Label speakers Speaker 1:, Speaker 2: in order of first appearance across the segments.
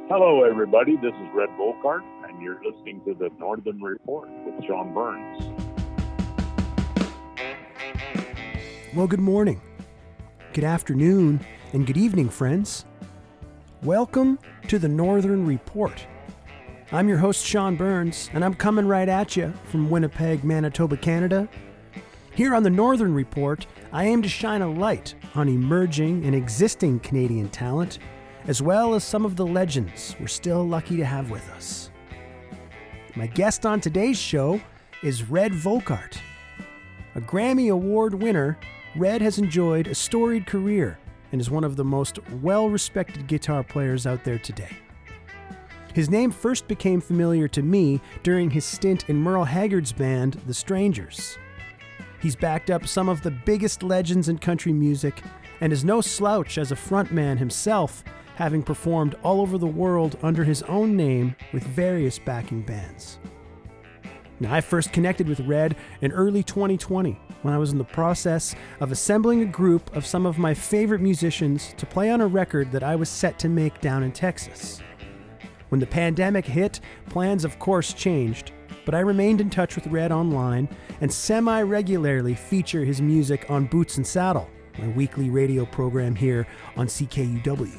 Speaker 1: Hello, everybody. This is Red Volkaert, and you're listening to the Northern Report with Sean Burns.
Speaker 2: Well, good morning, good afternoon, and good evening, friends. Welcome to the Northern Report. I'm your host, Sean Burns, and I'm coming right at you from Winnipeg, Manitoba, Canada. Here on the Northern Report, I aim to shine a light on emerging and existing Canadian talent, as well as some of the legends we're still lucky to have with us. My guest on today's show is Red Volkaert. A Grammy Award winner, Red has enjoyed a storied career and is one of the most well-respected guitar players out there today. His name first became familiar to me during his stint in Merle Haggard's band, The Strangers. He's backed up some of the biggest legends in country music and is no slouch as a frontman himself, having performed all over the world under his own name with various backing bands. Now, I first connected with Red in early 2020 when I was in the process of assembling a group of some of my favorite musicians to play on a record that I was set to make down in Texas. When the pandemic hit, plans of course changed, but I remained in touch with Red online and semi-regularly feature his music on Boots and Saddle, my weekly radio program here on CKUW.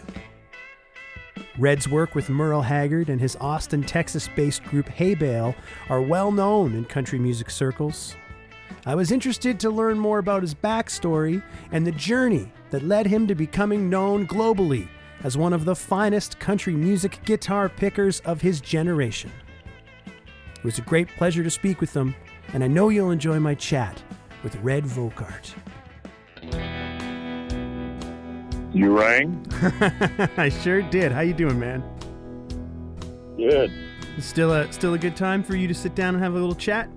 Speaker 2: Red's work with Merle Haggard and his Austin, Texas-based group Heybale are well known in country music circles. I was interested to learn more about his backstory and the journey that led him to becoming known globally as one of the finest country music guitar pickers of his generation. It was a great pleasure to speak with him, and I know you'll enjoy my chat with Red Volkaert.
Speaker 1: You rang?
Speaker 2: I sure did. How you doing, man?
Speaker 1: Good.
Speaker 2: Still a good time for you to sit down and have a little chat?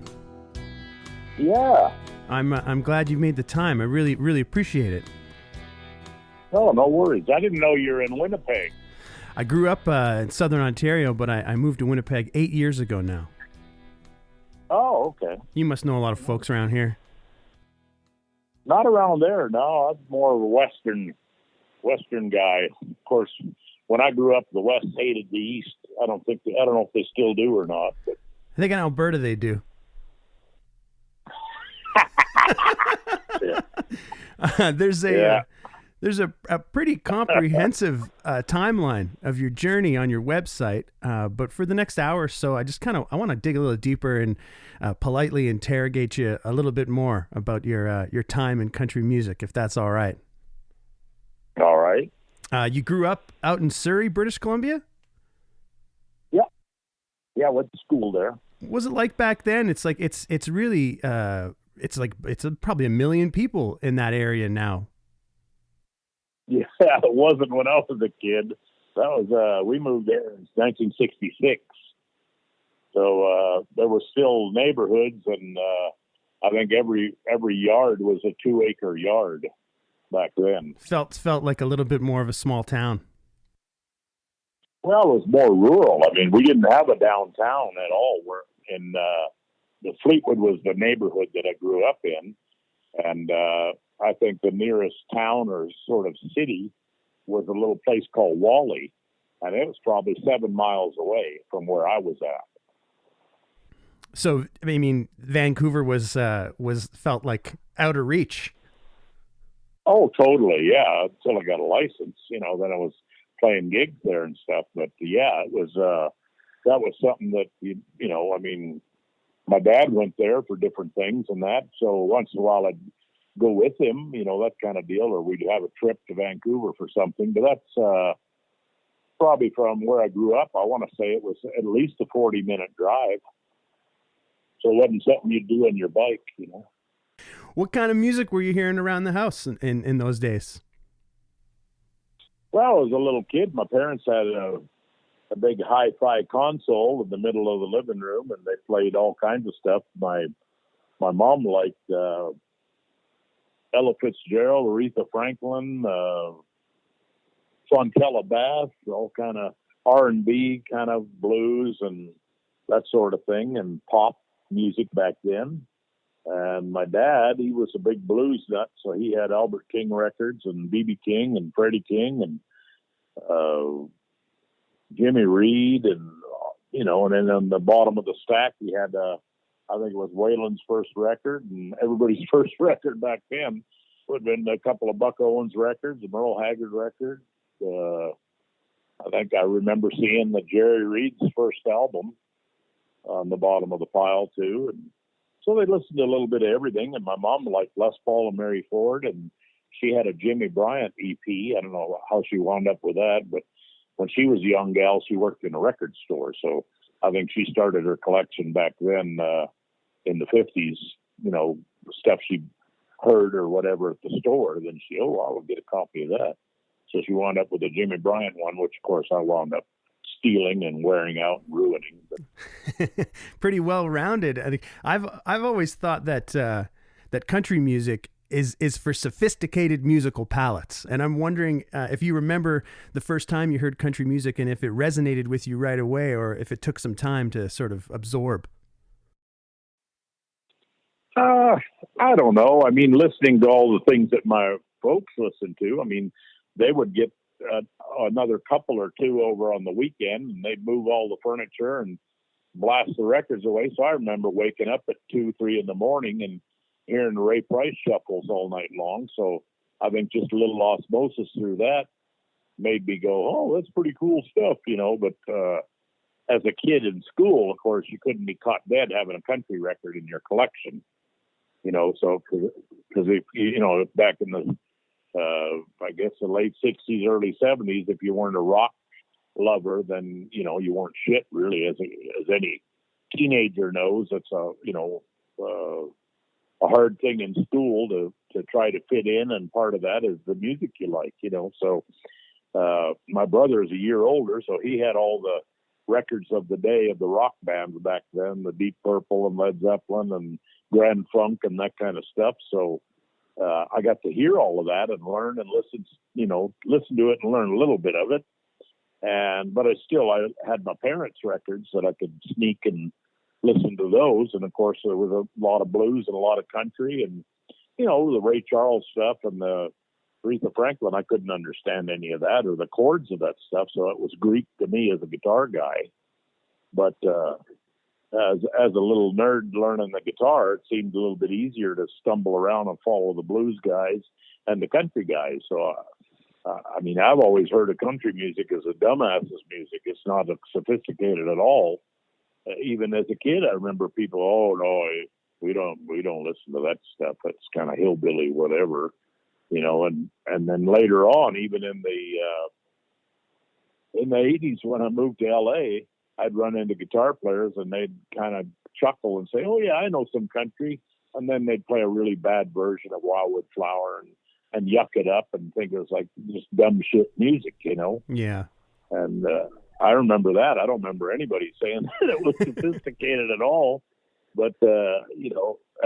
Speaker 1: Yeah.
Speaker 2: I'm glad you made the time. I really appreciate it.
Speaker 1: No worries. I didn't know you were in Winnipeg.
Speaker 2: I grew up in Southern Ontario, but I moved to Winnipeg 8 years ago now.
Speaker 1: Oh, okay.
Speaker 2: You must know a lot of folks around here.
Speaker 1: Not around there, no. I'm more of a Western guy. Of course, when I grew up, the West hated the East. I don't know if they still do or not. But.
Speaker 2: I think in Alberta they do. There's a pretty comprehensive timeline of your journey on your website. But for the next hour or so, I want to dig a little deeper and politely interrogate you a little bit more about your time in country music, if that's all right.
Speaker 1: All right.
Speaker 2: You grew up out in Surrey, British Columbia?
Speaker 1: Yeah. Yeah, I went to school there.
Speaker 2: What was it like back then? It's like it's really it's probably 1 million people in that area now.
Speaker 1: Yeah, it wasn't when I was a kid. That was we moved there in 1966. So there were still neighborhoods, and I think every yard was a 2-acre yard back then.
Speaker 2: Felt like a little bit more of a small town.
Speaker 1: Well, it was more rural. I mean, we didn't have a downtown at all. We're in the Fleetwood was the neighborhood that I grew up in, and I think the nearest town or sort of city was a little place called Wally, and it was probably 7 miles away from where I was at.
Speaker 2: So, I mean, Vancouver was felt like out of reach.
Speaker 1: Oh, totally, yeah. Until I got a license, then I was playing gigs there and stuff. But yeah, it was that was something that I mean, my dad went there for different things and that. So once in a while I'd go with him, that kind of deal, or we'd have a trip to Vancouver for something. But that's probably from where I grew up. I want to say it was at least a 40-minute drive. So it wasn't something you'd do on your bike,
Speaker 2: What kind of music were you hearing around the house in those days?
Speaker 1: Well, as a little kid, my parents had a big hi-fi console in the middle of the living room, and they played all kinds of stuff. My mom liked Ella Fitzgerald, Aretha Franklin, Fontella Bass, all kind of R&B, kind of blues and that sort of thing, and pop music back then. And my dad, he was a big blues nut, so he had Albert King records and B.B. King and Freddie King and Jimmy Reed, and and then on the bottom of the stack he had I think it was Waylon's first record, and everybody's first record back then would have been a couple of Buck Owens records, a Merle Haggard record. I think I remember seeing the Jerry Reed's first album on the bottom of the pile too. And so they listened to a little bit of everything. And my mom liked Les Paul and Mary Ford, and she had a Jimmy Bryant EP. I don't know how she wound up with that, but when she was a young gal, she worked in a record store. So I think she started her collection back then in the 50s, stuff she heard or whatever at the store. Then I will get a copy of that. So she wound up with a Jimmy Bryant one, which of course I wound up stealing and wearing out and ruining. But
Speaker 2: pretty well rounded. I think I've always thought that that country music is for sophisticated musical palates, and I'm wondering if you remember the first time you heard country music and if it resonated with you right away, or if it took some time to sort of absorb.
Speaker 1: I don't know. I mean, listening to all the things that my folks listened to, I mean, they would get another couple or two over on the weekend, and they'd move all the furniture and blast the records away. So I remember waking up at 2, 3 in the morning and hearing the Ray Price shuffles all night long. So I think just a little osmosis through that made me go, oh, that's pretty cool stuff, But as a kid in school, of course, you couldn't be caught dead having a country record in your collection, So because if back in the I guess the late 60s, early 70s, if you weren't a rock lover, then, you weren't shit really, as any teenager knows. It's a hard thing in school to try to fit in. And part of that is the music you like, So my brother is a year older, so he had all the records of the day of the rock bands back then, the Deep Purple and Led Zeppelin and Grand Funk and that kind of stuff. So I got to hear all of that and learn and listen to it and learn a little bit of it. But I had my parents' records that I could sneak and listen to those. And of course there was a lot of blues and a lot of country and, the Ray Charles stuff and the Aretha Franklin. I couldn't understand any of that or the chords of that stuff. So it was Greek to me as a guitar guy. But, as a little nerd learning the guitar, it seemed a little bit easier to stumble around and follow the blues guys and the country guys. So, I've always heard of country music as a dumbass's music. It's not sophisticated at all. Even as a kid, I remember people, oh no, we don't listen to that stuff. That's kind of hillbilly, whatever, And then later on, even in the 80s, when I moved to LA, I'd run into guitar players and they'd kind of chuckle and say, oh yeah, I know some country. And then they'd play a really bad version of Wildwood Flower and yuck it up and think it was like just dumb shit music,
Speaker 2: Yeah.
Speaker 1: And I remember that. I don't remember anybody saying that it was sophisticated at all. But,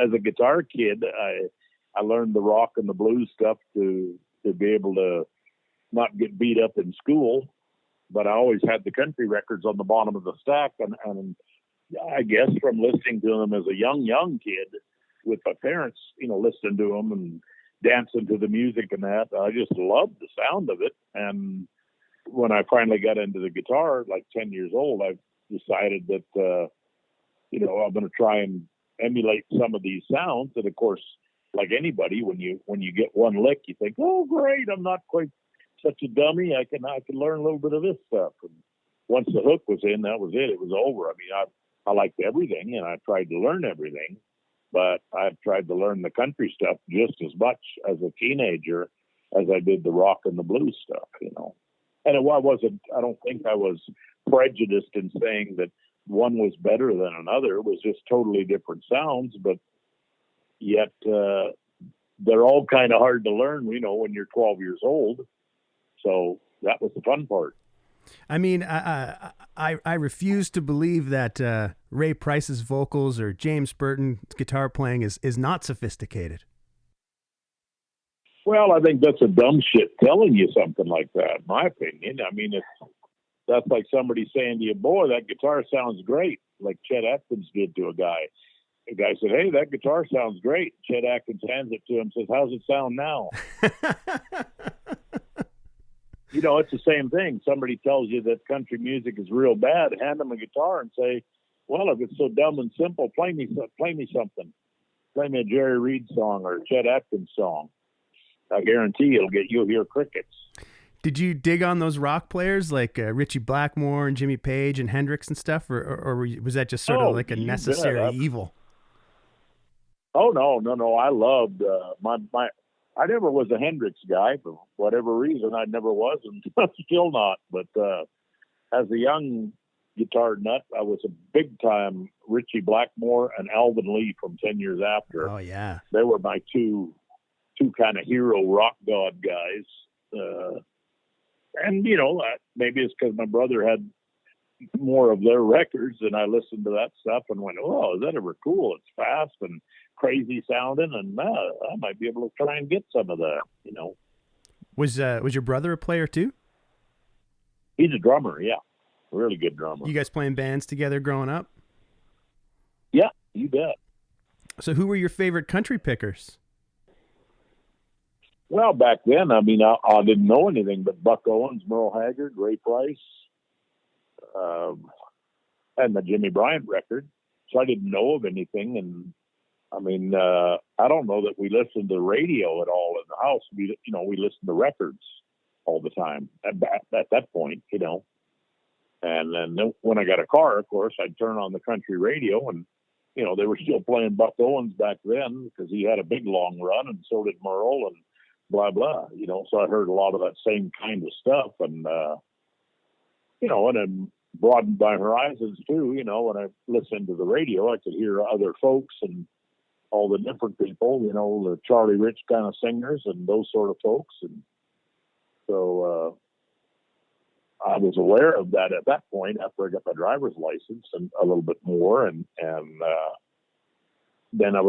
Speaker 1: as a guitar kid, I learned the rock and the blues stuff to be able to not get beat up in school. But I always had the country records on the bottom of the stack. And I guess from listening to them as a young kid with my parents, listening to them and dancing to the music and that, I just loved the sound of it. And when I finally got into the guitar, like 10 years old, I decided that, I'm going to try and emulate some of these sounds. And of course, like anybody, when you get one lick, you think, oh, great, I'm not quite such a dummy. I can learn a little bit of this stuff. And once the hook was in, that was it. It was over. I liked everything and I tried to learn everything, but I tried to learn the country stuff just as much as a teenager as I did the rock and the blues stuff, And I don't think I was prejudiced in saying that one was better than another. It was just totally different sounds, but yet they're all kind of hard to learn, when you're 12 years old. So that was the fun part.
Speaker 2: I refuse to believe that Ray Price's vocals or James Burton's guitar playing is not sophisticated.
Speaker 1: Well, I think that's a dumb shit telling you something like that, in my opinion. That's like somebody saying to you, boy, that guitar sounds great, like Chet Atkins did to a guy. The guy said, hey, that guitar sounds great. Chet Atkins hands it to him and says, how's it sound now? It's the same thing. Somebody tells you that country music is real bad. Hand them a guitar and say, "Well, if it's so dumb and simple, play me something. Play me a Jerry Reed song or a Chet Atkins song. I guarantee you'll hear crickets."
Speaker 2: Did you dig on those rock players like Richie Blackmore and Jimmy Page and Hendrix and stuff, or was that just sort of like a necessary evil?
Speaker 1: Oh no! I loved I never was a Hendrix guy for whatever reason. I never was, and still not. But as a young guitar nut, I was a big time Richie Blackmore and Alvin Lee from 10 Years After.
Speaker 2: Oh yeah,
Speaker 1: they were my two kind of hero rock god guys. And maybe it's because my brother had more of their records, and I listened to that stuff and went, "Oh, is that ever cool? It's fast and crazy sounding, and I might be able to try and get some of that."
Speaker 2: Was your brother a player too?
Speaker 1: He's a drummer, yeah, really good drummer.
Speaker 2: You guys playing bands together growing up?
Speaker 1: Yeah, you bet.
Speaker 2: So, who were your favorite country pickers?
Speaker 1: Well, back then, I didn't know anything but Buck Owens, Merle Haggard, Ray Price, and the Jimmy Bryant record. So I didn't know of anything. And I don't know that we listened to radio at all in the house. We listened to records all the time at that point, And then when I got a car, of course, I'd turn on the country radio, and they were still playing Buck Owens back then because he had a big long run, and so did Merle, and blah blah. So I heard a lot of that same kind of stuff, and and then broadened my horizons too. When I listened to the radio, I could hear other folks and all the different people, the Charlie Rich kind of singers and those sort of folks. And so I was aware of that at that point after I got my driver's license and a little bit more. And then I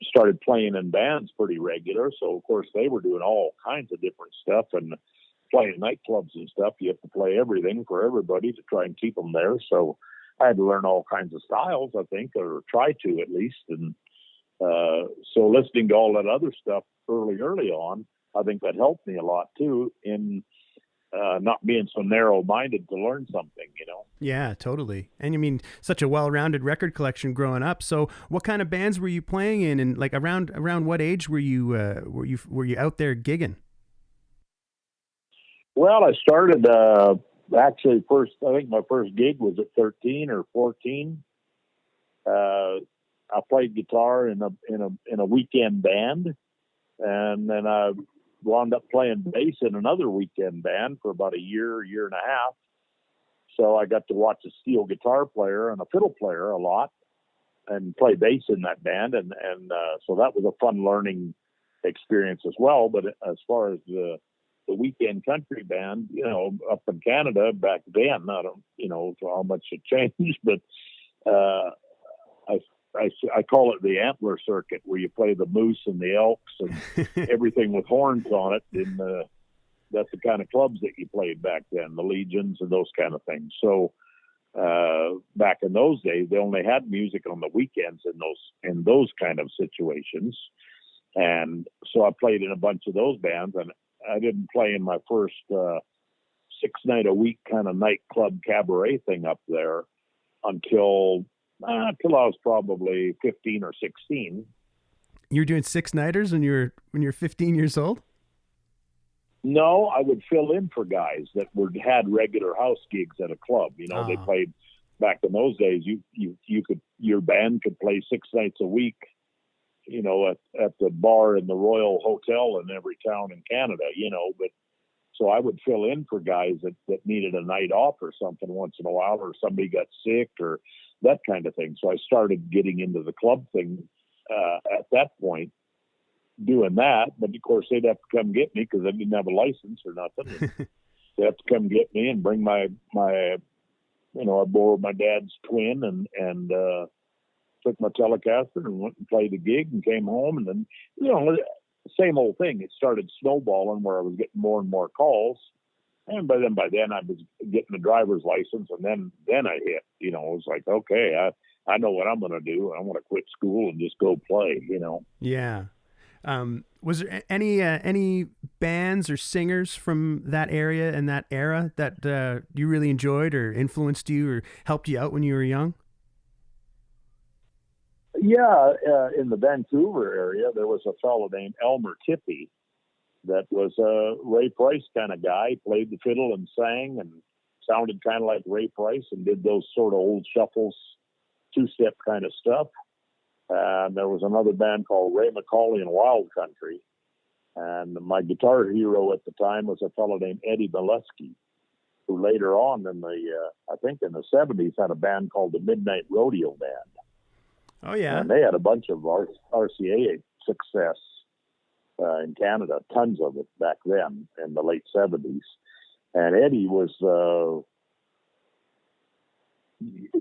Speaker 1: started playing in bands pretty regular. So of course they were doing all kinds of different stuff and playing nightclubs and stuff. You have to play everything for everybody to try and keep them there. So I had to learn all kinds of styles, I think, or try to at least. And so listening to all that other stuff early on, I think that helped me a lot too in not being so narrow-minded to learn something,
Speaker 2: Yeah, totally. And such a well-rounded record collection growing up. So what kind of bands were you playing in, and like around what age were you out there gigging?
Speaker 1: Well, I started actually I think my first gig was at 13 or 14. I played guitar in a weekend band, and then I wound up playing bass in another weekend band for about a year and a half. So I got to watch a steel guitar player and a fiddle player a lot and play bass in that band. And so that was a fun learning experience as well. But as far as the weekend country band, up in Canada back then, I don't, how much it changed, but I call it the antler circuit, where you play the moose and the elks and everything with horns on it. And that's the kind of clubs that you played back then, the Legions and those kind of things. So back in those days, they only had music on the weekends in those kind of situations. And so I played in a bunch of those bands, and I didn't play in my first 6-night-a-week kind of nightclub cabaret thing up there until I was probably 15 or 16.
Speaker 2: You were doing 6-nighters when you're 15 years old?
Speaker 1: No, I would fill in for guys that had regular house gigs at a club. They played back in those days. Your band could play 6 nights a week, at the bar in the Royal Hotel in every town in Canada. But so I would fill in for guys that needed a night off or something once in a while, or somebody got sick or that kind of thing. So I started getting into the club thing at that point, doing that. But of course, they'd have to come get me because I didn't have a license or nothing. They have to come get me and bring my I borrowed my dad's twin and took my Telecaster and went and played a gig and came home. And then, same old thing. It started snowballing where I was getting more and more calls. And by then I was getting a driver's license, and then I hit, it was like, okay, I know what I'm going to do. I want to quit school and just go play,
Speaker 2: Yeah. Was there any bands or singers from that area and that era that you really enjoyed or influenced you or helped you out when you were young?
Speaker 1: Yeah, in the Vancouver area, there was a fellow named Elmer Tippy that was a Ray Price kind of guy, played the fiddle and sang and sounded kind of like Ray Price and did those sort of old shuffles, two-step kind of stuff. And there was another band called Ray McCauley and Wild Country. And my guitar hero at the time was a fellow named Eddie Molesky, who later on in I think in the 70s had a band called the Midnight Rodeo Band.
Speaker 2: Oh, yeah.
Speaker 1: And they had a bunch of RCA success in Canada, tons of it back then in the late 70s. And Eddie was,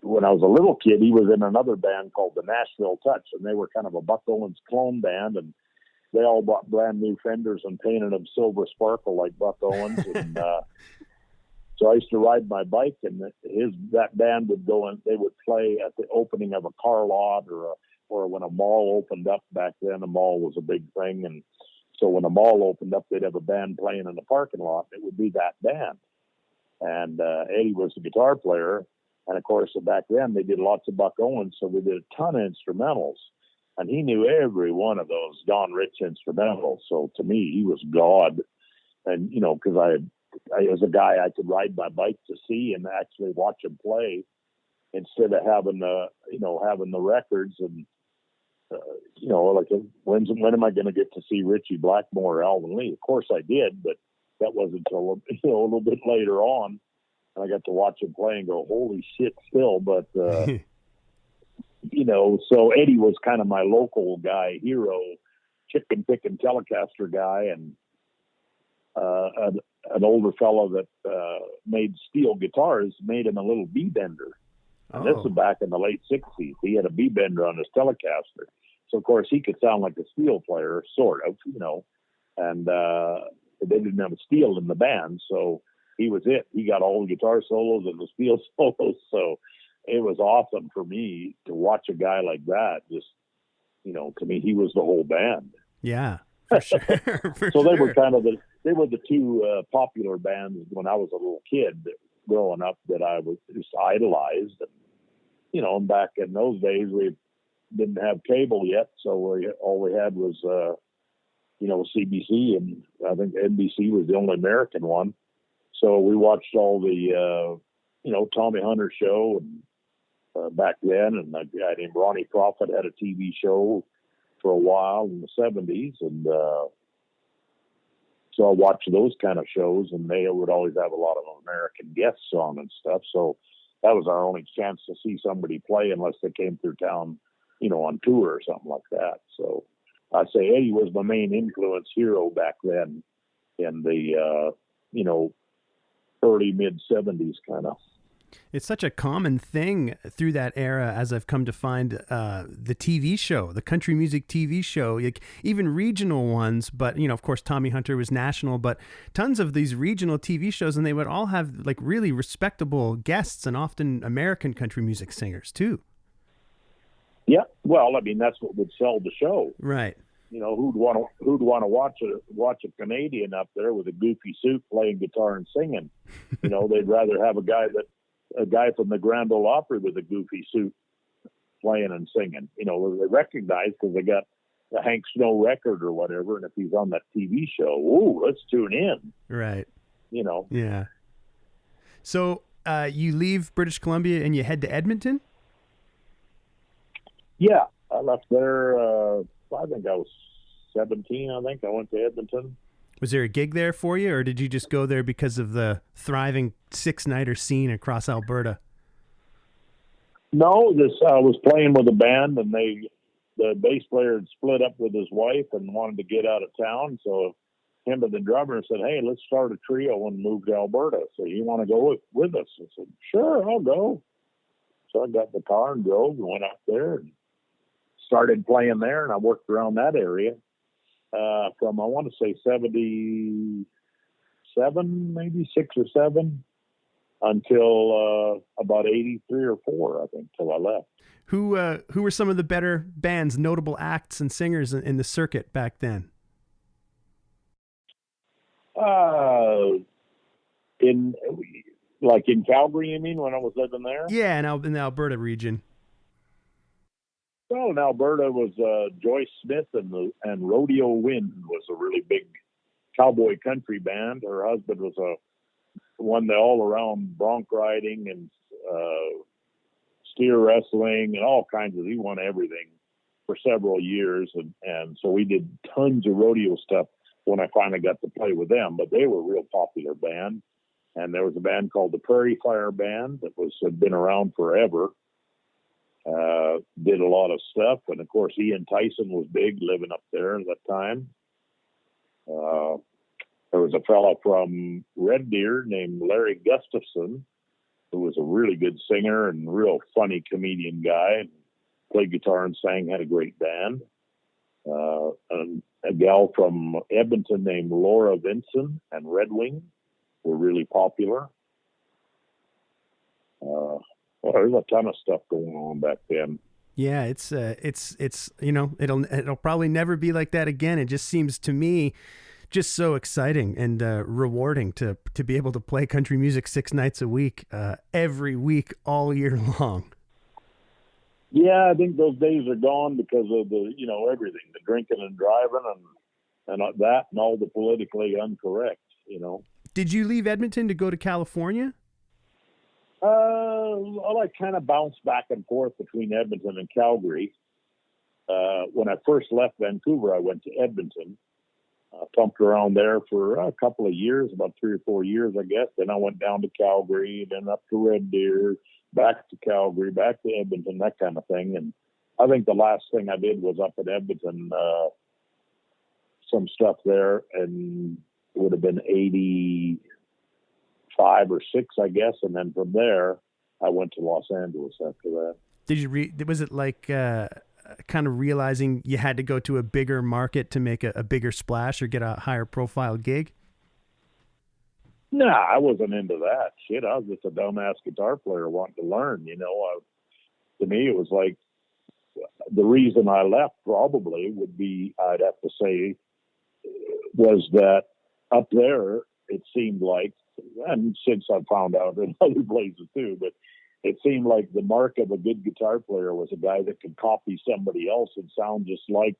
Speaker 1: when I was a little kid, he was in another band called the Nashville Touch, and they were kind of a Buck Owens clone band, and they all bought brand new Fenders and painted them silver sparkle like Buck Owens. And so I used to ride my bike, and that band would go and they would play at the opening of a car lot or when a mall opened up. Back then, a mall was a big thing, and so when a mall opened up, they'd have a band playing in the parking lot. It would be that band, and Eddie was the guitar player. And of course, back then they did lots of Buck Owens, so we did a ton of instrumentals. And he knew every one of those Don Rich instrumentals. So to me, he was God. And, you know, because I was a guy I could ride my bike to see and actually watch him play instead of having the records and, like when am I going to get to see Ritchie Blackmore or Alvin Lee? Of course I did, but that wasn't until, a little bit later on. And I got to watch him play and go, holy shit still. But, so Eddie was kind of my local guy, hero, chicken picking Telecaster guy, and an older fellow that made steel guitars made him a little B-bender. And this was back in the late 60s. He had a B-bender on his Telecaster. So, of course, he could sound like a steel player, sort of, and they didn't have a steel in the band, so he was it. He got all the guitar solos and the steel solos, so it was awesome for me to watch a guy like that. Just, to me, he was the whole band.
Speaker 2: Yeah, for sure.
Speaker 1: So they were kind of the two popular bands when I was a little kid growing up that I was just idolized. And, back in those days, we didn't have cable yet, so all we had was, CBC, and I think NBC was the only American one. So we watched all the, Tommy Hunter show and back then, and a guy named Ronnie Prophet had a TV show for a while in the 70s, and so I watched those kind of shows, and they would always have a lot of American guests on and stuff. So that was our only chance to see somebody play unless they came through town, on tour or something like that. So I'd say Eddie was my main influence hero back then in the, early mid-70s kind of.
Speaker 2: It's such a common thing through that era, as I've come to find, the TV show, the country music TV show, like even regional ones. But, of course, Tommy Hunter was national, but tons of these regional TV shows, and they would all have like really respectable guests and often American country music singers too.
Speaker 1: Yeah. Well, I mean, that's what would sell the show.
Speaker 2: Right.
Speaker 1: Who'd want to watch a Canadian up there with a goofy suit playing guitar and singing? They'd rather have a guy from the Grand Ole Opry with a goofy suit playing and singing. They recognize because they got the Hank Snow record or whatever, and if he's on that TV show, ooh, let's tune in.
Speaker 2: Right.
Speaker 1: Yeah.
Speaker 2: So you leave British Columbia and you head to Edmonton?
Speaker 1: Yeah, I left there. I think I was 17. I think I went to Edmonton.
Speaker 2: Was there a gig there for you, or did you just go there because of the thriving six-nighter scene across Alberta?
Speaker 1: No, I was playing with a band, and the bass player had split up with his wife and wanted to get out of town. So him and the drummer said, "Hey, let's start a trio and move to Alberta. So you want to go with us?" I said, "Sure, I'll go." So I got in the car and drove and went out there and started playing there, and I worked around that area from, I want to say, 77, maybe 6 or 7, until about 83 or 4, I think, till I left.
Speaker 2: Who were some of the better bands, notable acts and singers in the circuit back then?
Speaker 1: In Calgary, you mean, when I was living there?
Speaker 2: Yeah, in the Alberta region.
Speaker 1: Well, in Alberta was Joyce Smith and Rodeo Wind was a really big cowboy country band. Her husband was won the all-around bronc riding and steer wrestling and all kinds of. He won everything for several years, and so we did tons of rodeo stuff when I finally got to play with them. But they were a real popular band, and there was a band called the Prairie Fire Band that had been around forever. Did a lot of stuff, and of course Ian Tyson was big living up there at that time. There was a fella from Red Deer named Larry Gustafson, who was a really good singer and real funny comedian guy, and played guitar and sang, had a great band. And a gal from Edmonton named Laura Vinson and Red Wing were really popular. Well, there's a ton of stuff going on back then.
Speaker 2: Yeah, it's it'll probably never be like that again. It just seems to me just so exciting and rewarding to be able to play country music 6 nights a week, every week, all year long.
Speaker 1: Yeah, I think those days are gone because of everything, the drinking and driving and that and all the politically incorrect,
Speaker 2: Did you leave Edmonton to go to California?
Speaker 1: Well, I kind of bounced back and forth between Edmonton and Calgary. When I first left Vancouver, I went to Edmonton. Pumped around there for a couple of years, about 3 or 4 years, I guess. Then I went down to Calgary, then up to Red Deer, back to Calgary, back to Edmonton, that kind of thing. And I think the last thing I did was up at Edmonton, some stuff there, and it would have been 85 or 6, I guess. And then from there, I went to Los Angeles after that.
Speaker 2: Was it like kind of realizing you had to go to a bigger market to make a bigger splash or get a higher profile gig?
Speaker 1: Nah, I wasn't into that shit. I was just a dumbass guitar player wanting to learn, to me, it was like the reason I left probably would be, I'd have to say, was that up there, it seemed like, and since I found out in other places too, but it seemed like the mark of a good guitar player was a guy that could copy somebody else and sound just like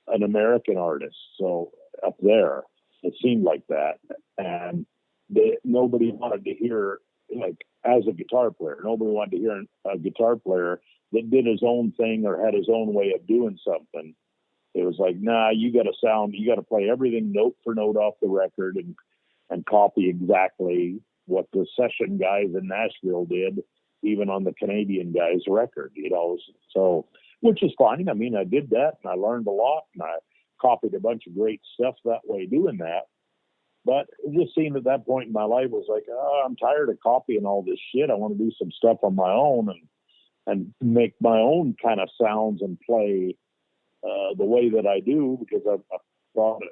Speaker 1: an American artist. So up there, it seemed like that. And nobody wanted to hear, as a guitar player, nobody wanted to hear a guitar player that did his own thing or had his own way of doing something. It was like, nah, you got to play everything note for note off the record and copy exactly what the session guys in Nashville did, even on the Canadian guys' record, so, which is fine. I mean, I did that and I learned a lot and I copied a bunch of great stuff that way doing that. But it just seemed at that point in my life was like, I'm tired of copying all this shit. I want to do some stuff on my own and make my own kind of sounds and play the way that I do, because I thought,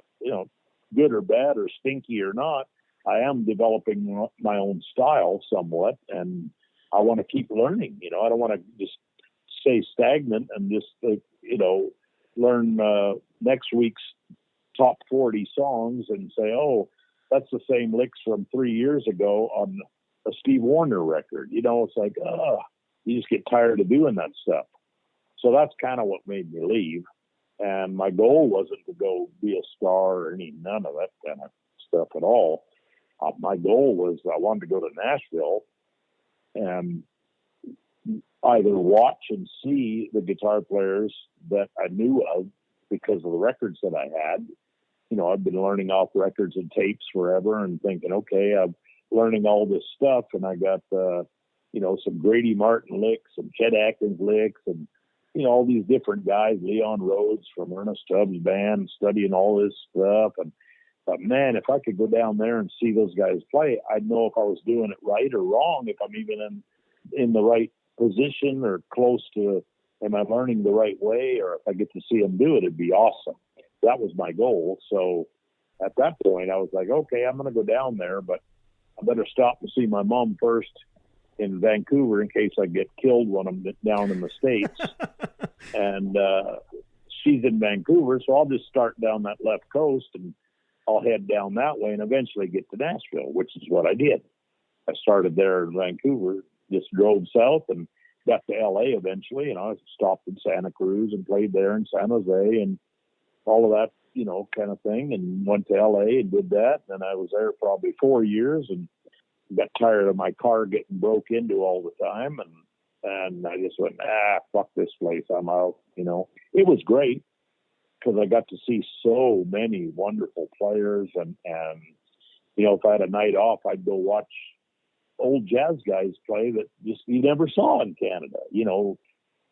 Speaker 1: good or bad or stinky or not, I am developing my own style somewhat, and I want to keep learning. I don't want to just stay stagnant and just, learn next week's top 40 songs and say, oh, that's the same licks from 3 years ago on a Steve Wariner record. It's like, you just get tired of doing that stuff. So that's kind of what made me leave. And my goal wasn't to go be a star or none of that kind of stuff at all. My goal was I wanted to go to Nashville and either watch and see the guitar players that I knew of because of the records that I had. I've been learning off records and tapes forever and thinking, okay, I'm learning all this stuff. And I got, some Grady Martin licks and Chet Atkins licks and, all these different guys, Leon Rhodes from Ernest Tubbs Band, studying all this stuff. And but man, if I could go down there and see those guys play, I'd know if I was doing it right or wrong, if I'm even in the right position or close to, am I learning the right way? Or if I get to see them do it, it'd be awesome. That was my goal. So at that point, I was like, okay, I'm going to go down there, but I better stop and see my mom first in Vancouver in case I get killed when I'm down in the States. And she's in Vancouver, so I'll just start down that left coast and I'll head down that way and eventually get to Nashville, which is what I did. I started there in Vancouver, just drove south and got to LA eventually, and I stopped in Santa Cruz and played there in San Jose and all of that, kind of thing, and went to LA and did that. And I was there probably 4 years and got tired of my car getting broke into all the time. And I just went, fuck this place. I'm out, It was great because I got to see so many wonderful players. And if I had a night off, I'd go watch old jazz guys play that just you never saw in Canada.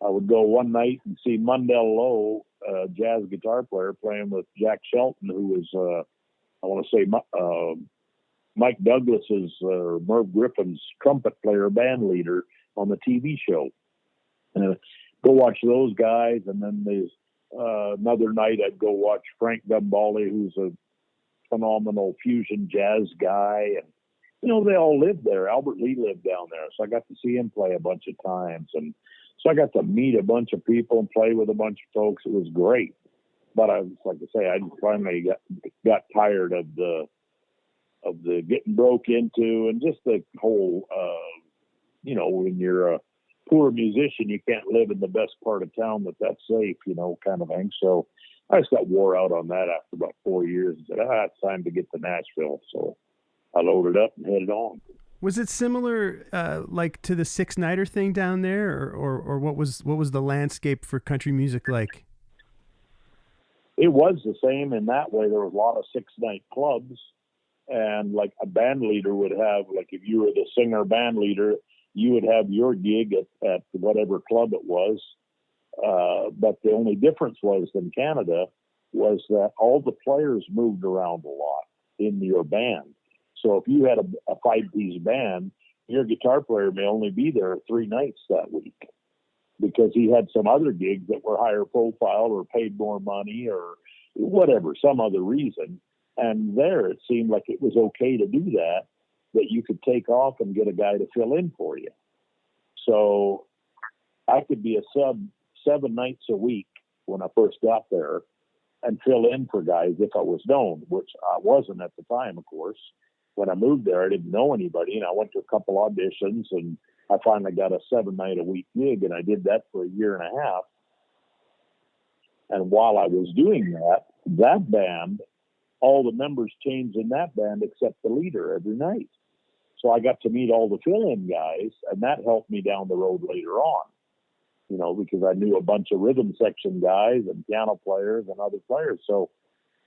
Speaker 1: I would go one night and see Mundell Lowe, a jazz guitar player, playing with Jack Shelton, who was, I want to say, Mike Douglas's Merv Griffin's trumpet player, band leader on the TV show. And go watch those guys. And then there's another night I'd go watch Frank Gambale, who's a phenomenal fusion jazz guy. And, they all lived there. Albert Lee lived down there. So I got to see him play a bunch of times. And so I got to meet a bunch of people and play with a bunch of folks. It was great. But I finally got tired of the getting broke into and just the whole, when you're a poor musician, you can't live in the best part of town that's safe, kind of thing. So I just got wore out on that after about 4 years and said, it's time to get to Nashville. So I loaded up and headed on.
Speaker 2: Was it similar, like to the Six Nighter thing down there, or what was the landscape for country music like?
Speaker 1: It was the same in that way. There was a lot of 6-night clubs, and like a band leader would have, like if you were the singer band leader, you would have your gig at whatever club it was. But the only difference was in Canada was that all the players moved around a lot in your band. So if you had a 5-piece band, your guitar player may only be there 3 nights that week because he had some other gigs that were higher profile or paid more money or whatever, some other reason. And there it seemed like it was okay to do that you could take off and get a guy to fill in for you. So I could be a sub 7 nights a week when I first got there and fill in for guys if I was known, which I wasn't at the time, of course. When I moved there, I didn't know anybody, and I went to a couple auditions, and I finally got a 7-night-a-week gig, and I did that for a year and a half. And while I was doing that band, all the members changed in that band except the leader every night. So I got to meet all the fill-in guys, and that helped me down the road later on, because I knew a bunch of rhythm section guys and piano players and other players. So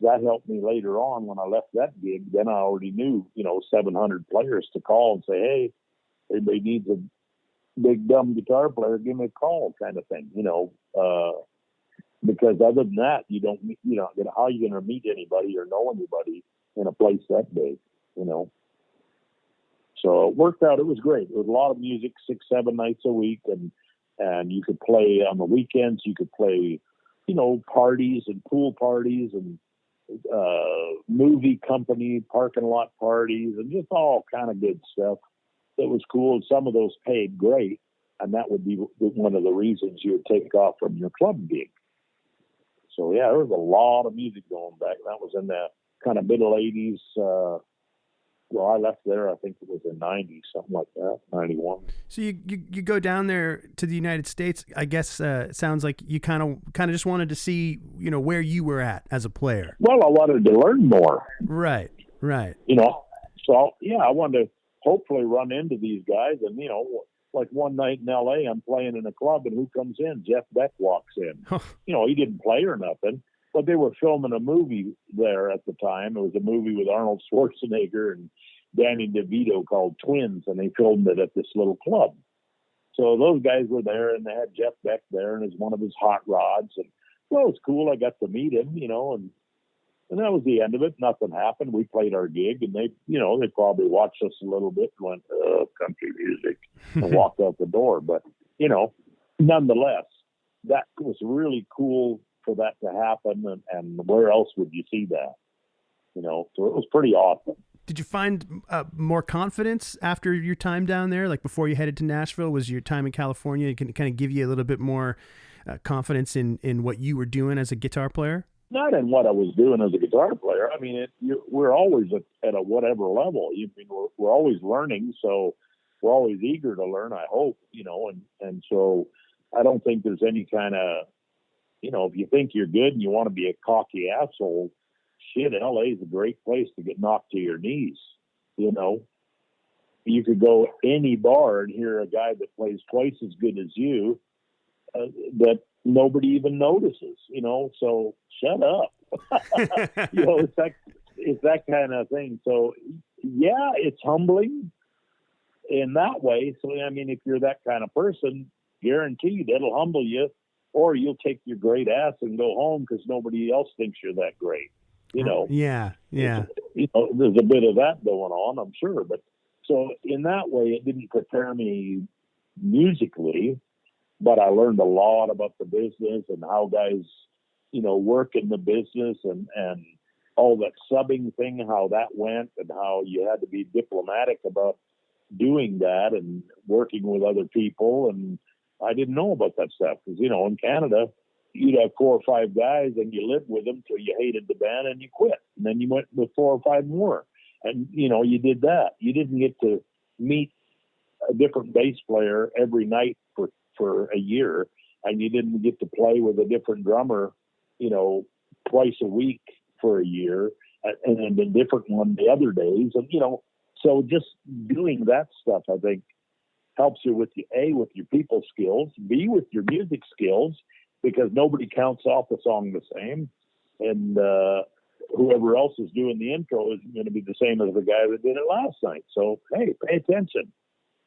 Speaker 1: that helped me later on when I left that gig. Then I already knew, 700 players to call and say, hey, everybody needs a big dumb guitar player, give me a call kind of thing, because other than that, how are you going to meet anybody or know anybody in a place that big, So it worked out. It was great. It was a lot of music, 6-7 nights a week. And you could play on the weekends. You could play, parties and pool parties and movie company parking lot parties and just all kind of good stuff. It was cool. Some of those paid great, and that would be one of the reasons you would take off from your club gig. So yeah, there was a lot of music going back. That was in the kind of middle 80s. I left there, I think it was in 90, something like that, 91.
Speaker 2: So you go down there to the United States. I guess it sounds like you kind of just wanted to see, where you were at as a player.
Speaker 1: Well, I wanted to learn more.
Speaker 2: Right.
Speaker 1: So yeah, I wanted to hopefully run into these guys. And, like one night in LA, I'm playing in a club, and who comes in? Jeff Beck walks in. He didn't play or nothing. But they were filming a movie there at the time. It was a movie with Arnold Schwarzenegger and Danny DeVito called Twins, and they filmed it at this little club. So those guys were there, and they had Jeff Beck there, and it's one of his hot rods. And well, it was cool. I got to meet him, and that was the end of it. Nothing happened. We played our gig, and they probably watched us a little bit and went, country music, and walked out the door. But, nonetheless, that was really cool for that to happen, and where else would you see that? So it was pretty awesome.
Speaker 2: Did you find more confidence after your time down there? Like before you headed to Nashville, was your time in California can kind of give you a little bit more confidence in what you were doing as a guitar player?
Speaker 1: Not in what I was doing as a guitar player. I mean, we're always at a whatever level. We're always learning, so we're always eager to learn, I hope, and so I don't think there's any kind of, if you think you're good and you want to be a cocky asshole, shit, LA is a great place to get knocked to your knees. You could go any bar and hear a guy that plays twice as good as you that nobody even notices, so shut up. It's that kind of thing. So yeah, it's humbling in that way. So, I mean, if you're that kind of person, guaranteed it'll humble you, or you'll take your great ass and go home because nobody else thinks you're that great.
Speaker 2: Yeah.
Speaker 1: There's a bit of that going on, I'm sure. But so in that way, it didn't prepare me musically, but I learned a lot about the business and how guys, work in the business and all that subbing thing, how that went, and how you had to be diplomatic about doing that and working with other people. And I didn't know about that stuff because, in Canada, you'd have 4 or 5 guys and you lived with them till you hated the band and you quit. And then you went with 4 or 5 more. And, you did that. You didn't get to meet a different bass player every night for a year. And you didn't get to play with a different drummer, twice a week for a year and then a different one the other days. And, so just doing that stuff, I think, helps you with with your people skills, B, with your music skills, because nobody counts off the song the same. And whoever else is doing the intro isn't going to be the same as the guy that did it last night. So, hey, pay attention.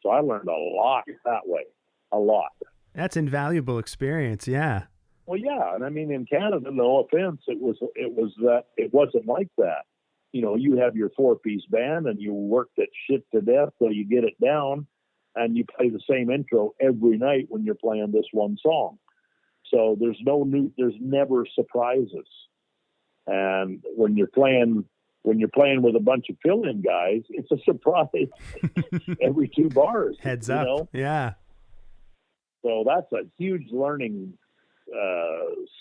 Speaker 1: So I learned a lot that way, a lot.
Speaker 2: That's invaluable experience, yeah.
Speaker 1: Well, yeah, and I mean, in Canada, no offense, it wasn't like that. You have your 4-piece band and you work that shit to death till you get it down, and you play the same intro every night when you're playing this one song. So there's never surprises. And when you're playing with a bunch of fill-in guys, it's a surprise every 2 bars.
Speaker 2: Heads up, yeah.
Speaker 1: So that's a huge learning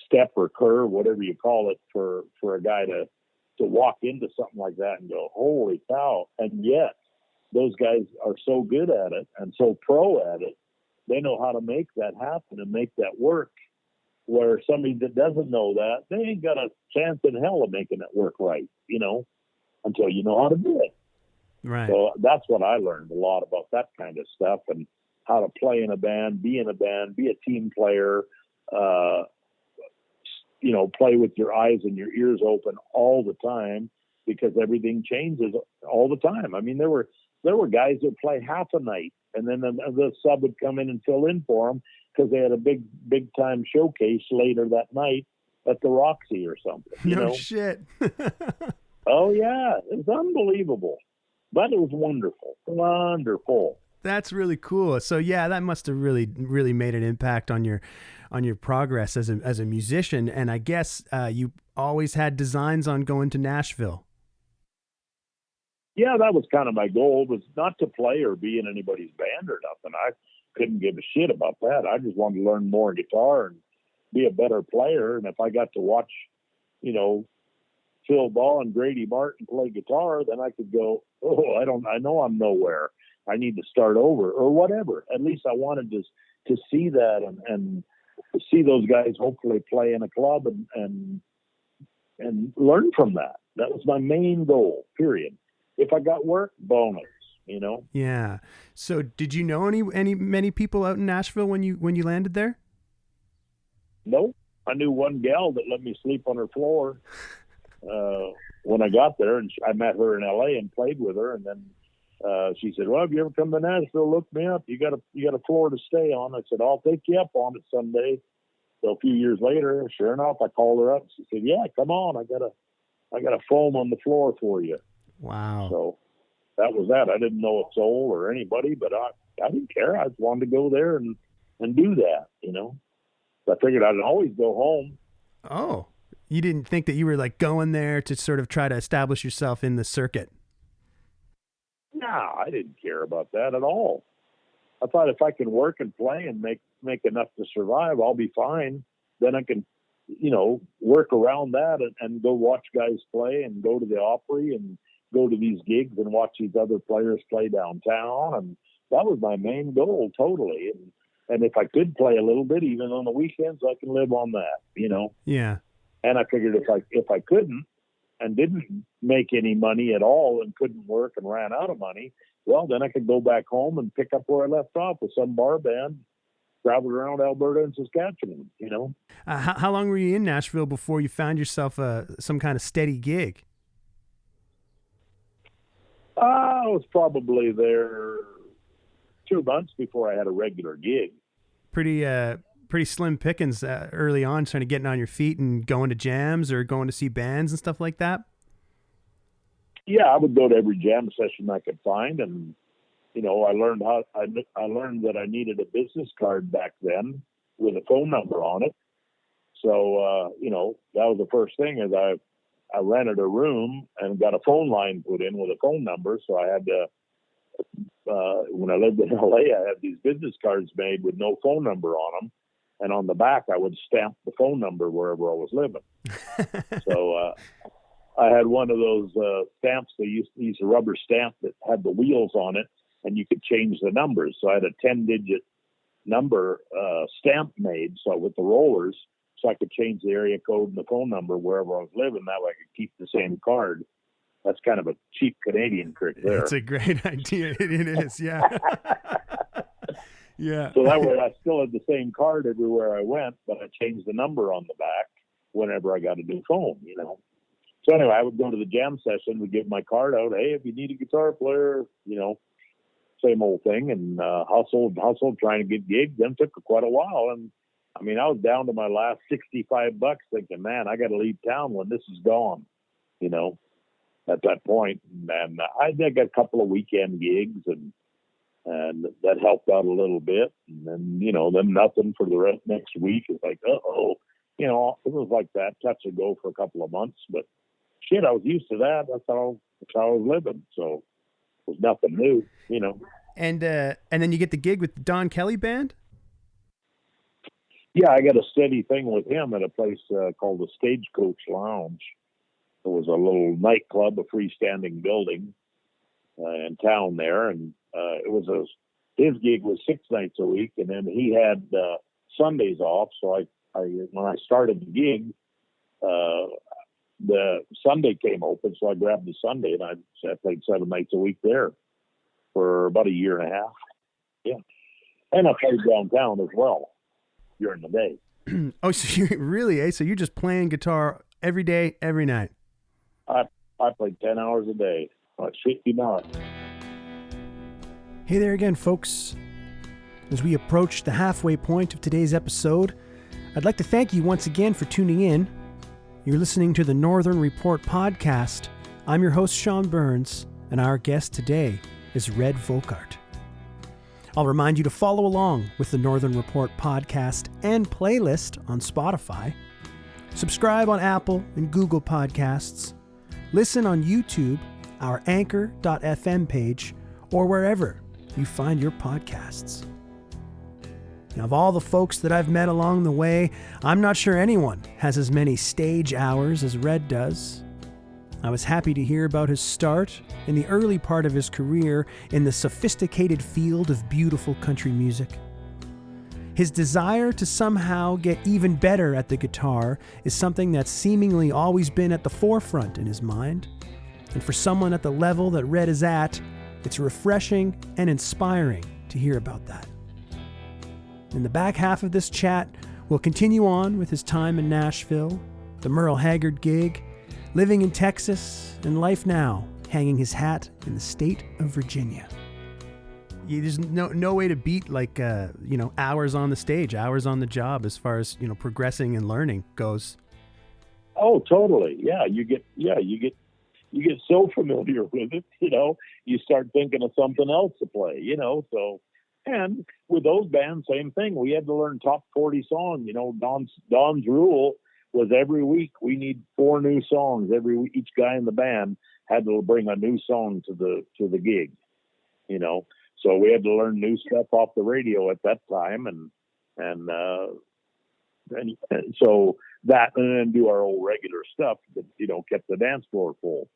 Speaker 1: step or curve, whatever you call it, for a guy to walk into something like that and go, holy cow. And yet those guys are so good at it and so pro at it, they know how to make that happen and make that work. Where somebody that doesn't know that, they ain't got a chance in hell of making it work right, until you know how to do it.
Speaker 2: Right.
Speaker 1: So that's what I learned a lot about that kind of stuff, and how to play in a band, be a team player, play with your eyes and your ears open all the time, because everything changes all the time. I mean, there were guys that play half a night, and then the sub would come in and fill in for them because they had a big time showcase later that night at the Roxy or something.
Speaker 2: No shit.
Speaker 1: Oh yeah, it was unbelievable, but it was wonderful.
Speaker 2: That's really cool. So yeah, that must have really, really made an impact on your progress as a musician. And I guess you always had designs on going to Nashville.
Speaker 1: Yeah, that was kind of my goal, was not to play or be in anybody's band or nothing. I couldn't give a shit about that. I just wanted to learn more guitar and be a better player. And if I got to watch, Phil Ball and Grady Martin play guitar, then I could go, I know I'm nowhere. I need to start over or whatever. At least I wanted to see that and see those guys hopefully play in a club and learn from that. That was my main goal, period. If I got work, bonus,
Speaker 2: Yeah. So did you know many people out in Nashville when you landed there?
Speaker 1: Nope. I knew one gal that let me sleep on her floor when I got there, and I met her in LA and played with her, and then she said, well, if you ever come to Nashville, look me up. You got a floor to stay on. I said, I'll take you up on it someday. So a few years later, sure enough, I called her up. She said, yeah, come on. I got a foam on the floor for you.
Speaker 2: Wow.
Speaker 1: So that was that. I didn't know a soul or anybody, but I didn't care. I just wanted to go there and do that, So I figured I'd always go home.
Speaker 2: Oh, you didn't think that you were like going there to sort of try to establish yourself in the circuit?
Speaker 1: Nah, I didn't care about that at all. I thought if I can work and play and make enough to survive, I'll be fine. Then I can, work around that and go watch guys play and go to the Opry and go to these gigs and watch these other players play downtown. And that was my main goal, totally. And if I could play a little bit, even on the weekends, I can live on that,
Speaker 2: Yeah.
Speaker 1: And I figured if I couldn't and didn't make any money at all and couldn't work and ran out of money, well, then I could go back home and pick up where I left off with some bar band, traveled around Alberta and Saskatchewan,
Speaker 2: How long were you in Nashville before you found yourself some kind of steady gig?
Speaker 1: I was probably there 2 months before I had a regular gig.
Speaker 2: Pretty slim pickings early on, sort of getting on your feet and going to jams or going to see bands and stuff like that.
Speaker 1: Yeah, I would go to every jam session I could find, and I learned I learned that I needed a business card back then with a phone number on it. So that was the first thing. Is I rented a room and got a phone line put in with a phone number. So I had to. When I lived in LA, I had these business cards made with no phone number on them, and on the back I would stamp the phone number wherever I was living. So I had one of those stamps. They used to use a rubber stamp that had the wheels on it, and you could change the numbers. So I had a 10-digit number stamp made, so with the rollers, so I could change the area code and the phone number wherever I was living. That way I could keep the same card. That's kind of a cheap Canadian trick there.
Speaker 2: It's a great idea. It is, yeah. Yeah.
Speaker 1: So that way I still had the same card everywhere I went, but I changed the number on the back whenever I got a new phone, So anyway, I would go to the jam session, would give my card out. Hey, if you need a guitar player, same old thing. And hustled trying to get gigs. Then took quite a while. And I mean, I was down to my last $65 thinking, man, I got to leave town when this is gone, at that point. And I got a couple of weekend gigs and that helped out a little bit. And then, then nothing for the next week. It's like, it was like that, touch and go for a couple of months. But shit, I was used to that. That's how I was living. So it was nothing new,
Speaker 2: And then you get the gig with the Don Kelly band?
Speaker 1: Yeah, I got a steady thing with him at a place called the Stagecoach Lounge. It was a little nightclub, a freestanding building in town there, and his gig was 6 nights a week, and then he had Sundays off. So I when I started the gig, the Sunday came open, so I grabbed the Sunday, and I played 7 nights a week there for about a year and a half. Yeah, and I played downtown as well during the day.
Speaker 2: Oh, so you really, so you're just playing guitar every day, every night?
Speaker 1: I played 10 hours a day. I shit you not.
Speaker 2: Hey there again, folks. As we approach the halfway point of today's episode, I'd like to thank you once again for tuning in. You're listening to the Northern Report podcast. I'm your host, Sean Burns, and our guest today is Red Volkaert. I'll remind you to follow along with the Northern Report podcast and playlist on Spotify. Subscribe on Apple and Google Podcasts. Listen on YouTube, our anchor.fm page, or wherever you find your podcasts. Now, of all the folks that I've met along the way, I'm not sure anyone has as many stage hours as Red does. I was happy to hear about his start in the early part of his career in the sophisticated field of beautiful country music. His desire to somehow get even better at the guitar is something that's seemingly always been at the forefront in his mind. And for someone at the level that Red is at, it's refreshing and inspiring to hear about that. In the back half of this chat, we'll continue on with his time in Nashville, the Merle Haggard gig, living in Texas, and life now, hanging his hat in the state of Virginia. There's no way to beat hours on the stage, hours on the job as far as, progressing and learning goes.
Speaker 1: Oh, totally. Yeah. You get so familiar with it, you start thinking of something else to play, so, and with those bands, same thing. We had to learn top 40 songs, Don's rule was every week we need 4 new songs every week. Each guy in the band had to bring a new song to the gig. you know. So we had to learn new stuff off the radio at that time, and so that, and then do our old regular stuff that, you know, kept the dance floor full.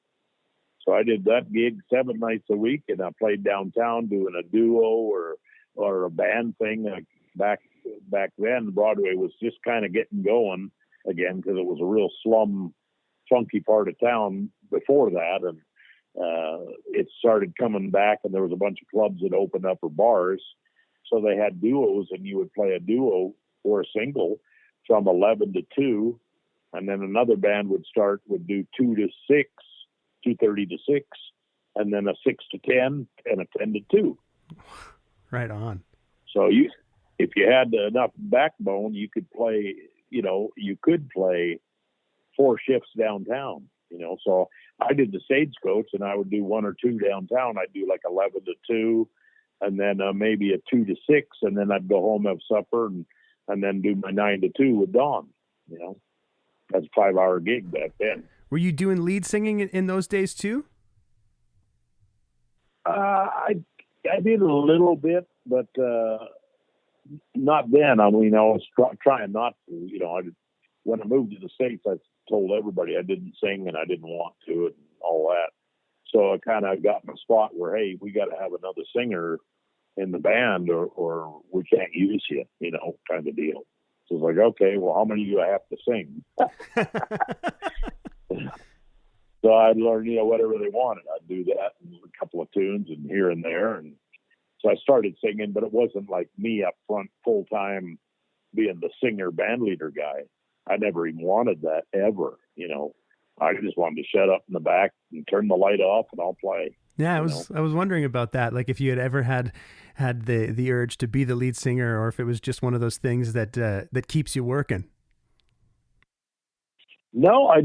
Speaker 1: So I did that gig 7 nights a week, and I played downtown doing a duo or a band thing. Back then, Broadway was just kind of getting going again because it was a real slum, funky part of town before that, and it started coming back, and there was a bunch of clubs that opened up or bars. So they had duos, and you would play a duo or a single from 11 to 2, and then another band would do 2 to 6, 2:30 to 6, and then a 6 to 10, and a 10 to 2.
Speaker 2: Right on.
Speaker 1: So if you had enough backbone, you could play, you know, 4 shifts downtown, you know. So I did the Stagecoach, and I would do 1 or 2 downtown. I'd do like 11 to 2, and then maybe a 2 to 6, and then I'd go home, have supper, and then do my 9 to 2 with Dawn, you know. That's a 5-hour gig back then.
Speaker 2: Were you doing lead singing in those days too?
Speaker 1: I did a little bit, but not then. I mean, I was trying not to. You know, when I moved to the States, I told everybody I didn't sing and I didn't want to and all that. So I kind of got in a spot where, hey, we got to have another singer in the band or we can't use you, you know, kind of deal. So it's like, okay, well, how many do I have to sing? So I'd learn, you know, whatever they wanted. I'd do that and a couple of tunes and here and there. And so I started singing, but it wasn't like me up front full time being the singer band leader guy. I never even wanted that ever, you know. I just wanted to shut up in the back and turn the light off and I'll play.
Speaker 2: Yeah, I was wondering about that. Like if you had ever had the urge to be the lead singer, or if it was just one of those things that keeps you working.
Speaker 1: No, I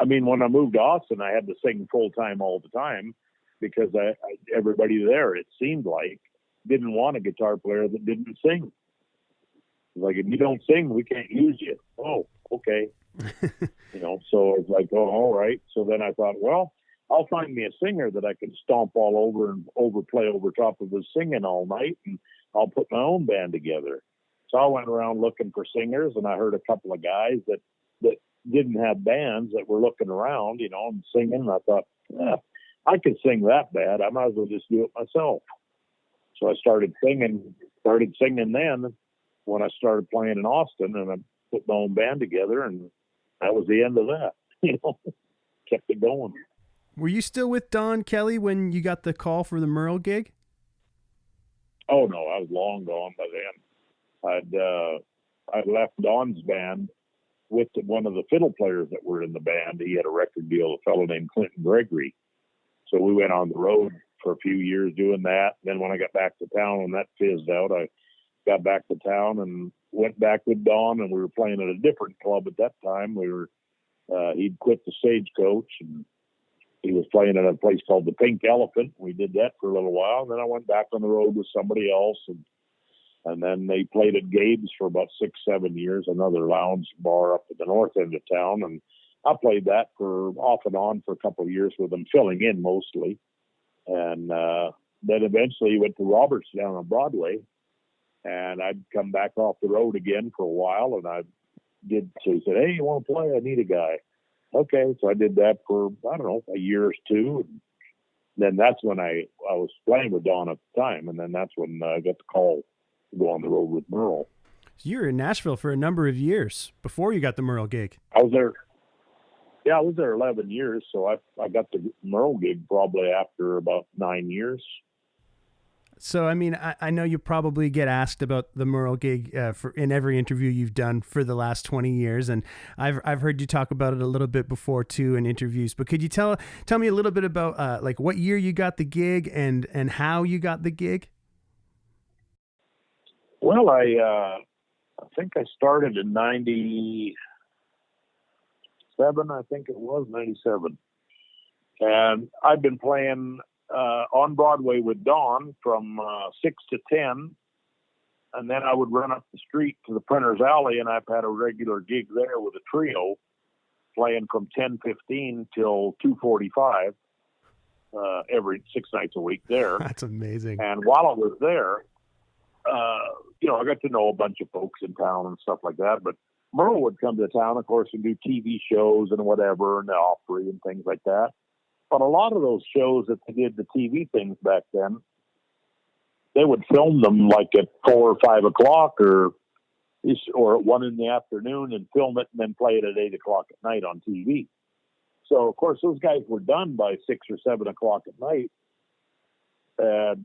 Speaker 1: mean, when I moved to Austin, I had to sing full time all the time because everybody there, it seemed like, didn't want a guitar player that didn't sing. Like, if you don't sing, we can't use you. Oh, okay. You know, so it's like, oh, all right. So then I thought, well, I'll find me a singer that I can stomp all over and overplay over top of his singing all night, and I'll put my own band together. So I went around looking for singers, and I heard a couple of guys that didn't have bands that were looking around, you know, and singing. And I thought, I could sing that bad. I might as well just do it myself. So I started singing then when I started playing in Austin, and I put my own band together, and that was the end of that. You know, kept it going.
Speaker 2: Were you still with Don Kelly when you got the call for the Merle gig?
Speaker 1: Oh no, I was long gone by then. I'd left Don's band with one of the fiddle players that were in the band. He had a record deal, a fellow named Clinton Gregory. So we went on the road for a few years doing that. Then when I got back to town, when that fizzed out, I got back to town and went back with Don, and we were playing at a different club at that time. He'd quit the Stagecoach, and he was playing at a place called the Pink Elephant. We did that for a little while. And then I went back on the road with somebody else, and then they played at Gabe's for about 6-7 years, another lounge bar up at the north end of town. And I played that for off and on for a couple of years with them, filling in mostly. And then eventually he went to Roberts down on Broadway, and I'd come back off the road again for a while. And so he said, hey, you want to play? I need a guy. Okay. So I did that for, I don't know, a year or two. And then that's when I was playing with Don at the time. And then that's when I got the call to go on the road with Merle.
Speaker 2: So you were in Nashville for a number of years before you got the Merle gig.
Speaker 1: I was there 11 years. So I got the Merle gig probably after about 9 years.
Speaker 2: So, I mean, I know you probably get asked about the Merle gig in every interview you've done for the last 20 years. And I've heard you talk about it a little bit before too in interviews, but could you tell me a little bit about like what year you got the gig and how you got the gig?
Speaker 1: Well, I think I started in 97, I think it was 97. And I've been playing on Broadway with Don from 6 to 10, and then I would run up the street to the Printer's Alley, and I've had a regular gig there with a trio playing from 10:15 till 2:45, every 6 nights a week there.
Speaker 2: That's amazing.
Speaker 1: And while I was there, I got to know a bunch of folks in town and stuff like that. But Merle would come to town, of course, and do TV shows and whatever, and the Opry and things like that. But a lot of those shows that they did, the TV things back then, they would film them like at 4 or 5 o'clock or at 1 in the afternoon and film it and then play it at 8 o'clock at night on TV. So, of course, those guys were done by 6 or 7 o'clock at night. And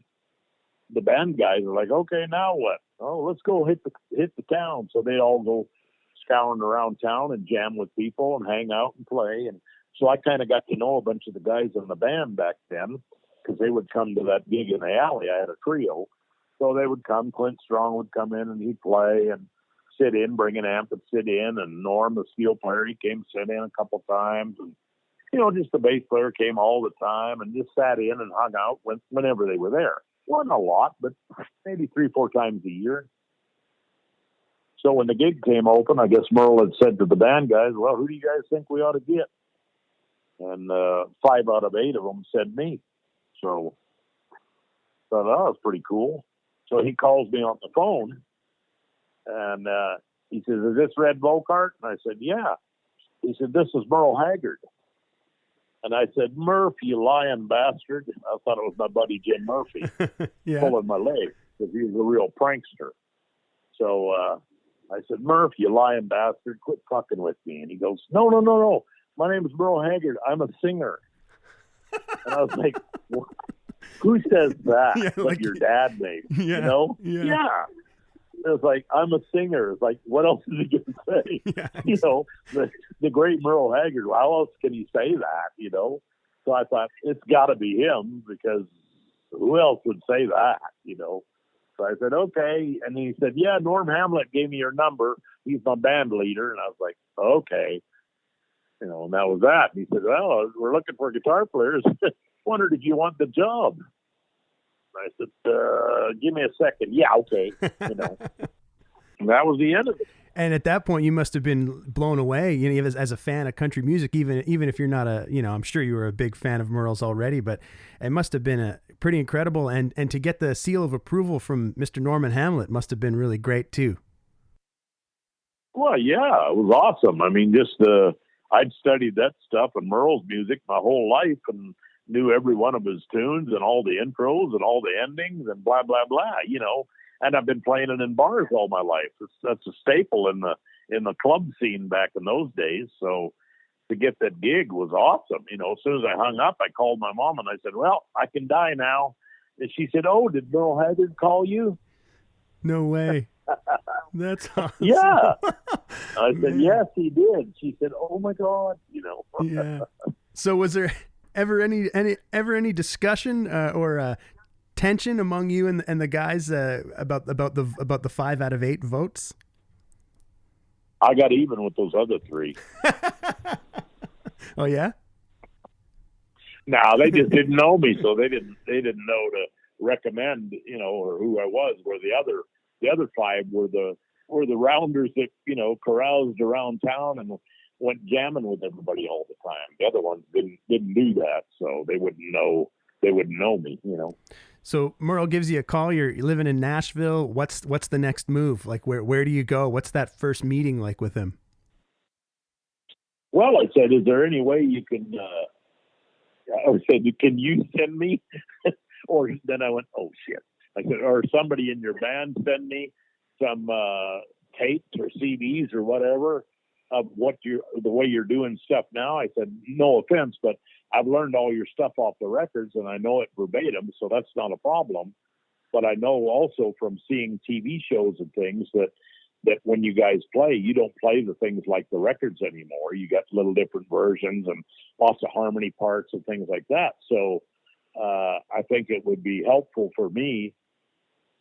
Speaker 1: the band guys are like, okay, now what? Oh, let's go hit the town. So they all go scouring around town and jam with people and hang out and play. And so I kind of got to know a bunch of the guys in the band back then because they would come to that gig in the alley. I had a trio. So they would come. Clint Strong would come in and he'd play and sit in, bring an amp and sit in. And Norm, the steel player, he came sit in a couple times. And, just the bass player came all the time and just sat in and hung out whenever they were there. Wasn't a lot, but maybe 3-4 times a year. So when the gig came open, I guess Merle had said to the band guys, well, who do you guys think we ought to get? And 5 out of 8 of them said me. So I thought, that was pretty cool. So he calls me on the phone, and he says, is this Red Volkaert? And I said, yeah. He said, this is Merle Haggard. And I said, Murph, you lying bastard. I thought it was my buddy Jim Murphy pulling my leg because he was a real prankster. So I said, Murph, you lying bastard, quit fucking with me. And he goes, no. My name is Merle Haggard. I'm a singer. And I was like, who says that?
Speaker 2: Yeah,
Speaker 1: but
Speaker 2: like
Speaker 1: your dad made,
Speaker 2: Yeah.
Speaker 1: Yeah. It was like, I'm a singer. It's like, what else is he going to say?
Speaker 2: Yeah, exactly.
Speaker 1: The great Merle Haggard, how else can he say that, So I thought, it's got to be him because who else would say that, So I said, okay. And he said, yeah, Norm Hamlet gave me your number. He's my band leader. And I was like, okay. And that was that. And he said, well, we're looking for guitar players. Wondered if you want the job. I said, give me a second. Yeah, okay. And that was the end of it.
Speaker 2: And at that point, you must have been blown away, as a fan of country music, even if you're not I'm sure you were a big fan of Merle's already, but it must have been a pretty incredible. And to get the seal of approval from Mr. Norman Hamlet must have been really great too.
Speaker 1: Well, yeah, it was awesome. I mean, I'd studied that stuff and Merle's music my whole life and knew every one of his tunes and all the intros and all the endings and blah, blah, blah, and I've been playing it in bars all my life. That's a staple in the club scene back in those days. So to get that gig was awesome. As soon as I hung up, I called my mom and I said, well, I can die now. And she said, oh, did Merle Haggard call you?
Speaker 2: No way. That's awesome.
Speaker 1: Yeah. I said, yes, he did. She said, oh my God,
Speaker 2: Yeah. So was there ever any discussion or tension among you and the guys about the 5 out of 8 votes?
Speaker 1: I got even with those other 3.
Speaker 2: Oh yeah?
Speaker 1: No, they just didn't know me, so they didn't know to recommend, or who I was. Where the other 5 were the rounders that caroused around town and went jamming with everybody all the time. The other ones didn't do that, so they wouldn't know me.
Speaker 2: So Merle gives you a call. You're living in Nashville. What's the next move? Like where do you go? What's that first meeting like with him?
Speaker 1: Well, I said, is there any way you can? I said, can you send me? Or then I went, oh shit. I said, or somebody in your band send me some tapes or CDs or whatever of the way you're doing stuff now. I said, no offense, but I've learned all your stuff off the records and I know it verbatim, so that's not a problem. But I know also from seeing TV shows and things that when you guys play, you don't play the things like the records anymore. You got little different versions and lots of harmony parts and things like that. So I think it would be helpful for me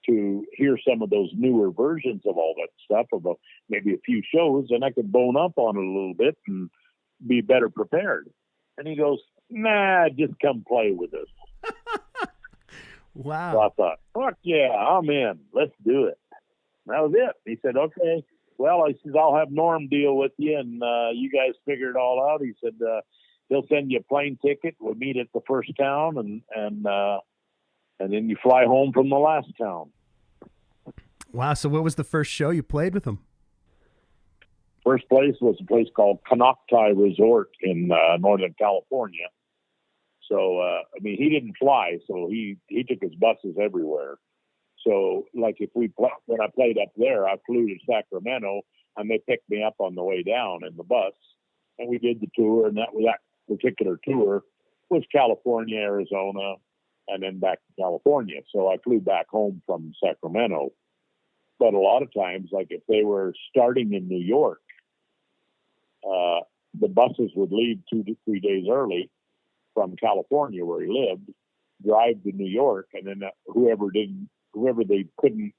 Speaker 1: to hear some of those newer versions of all that stuff, about maybe a few shows, and I could bone up on it a little bit and be better prepared. And he goes, nah, just come play with us.
Speaker 2: Wow.
Speaker 1: So I thought, fuck yeah, I'm in. Let's do it. And that was it. He said, okay. Well, I said, I'll have Norm deal with you, and you guys figure it all out. He said, they'll send you a plane ticket. We'll meet at the first town, and then you fly home from the last town.
Speaker 2: Wow. So what was the first show you played with them?
Speaker 1: First place was a place called Canocti Resort in Northern California. So, I mean, he didn't fly, so he took his buses everywhere. So, like when I played up there, I flew to Sacramento, and they picked me up on the way down in the bus, and we did the tour. And that particular tour was California, Arizona, and then back to California. So I flew back home from Sacramento. But a lot of times, like if they were starting in New York, the buses would leave 2 to 3 days early from California, where he lived, drive to New York, and then whoever they couldn't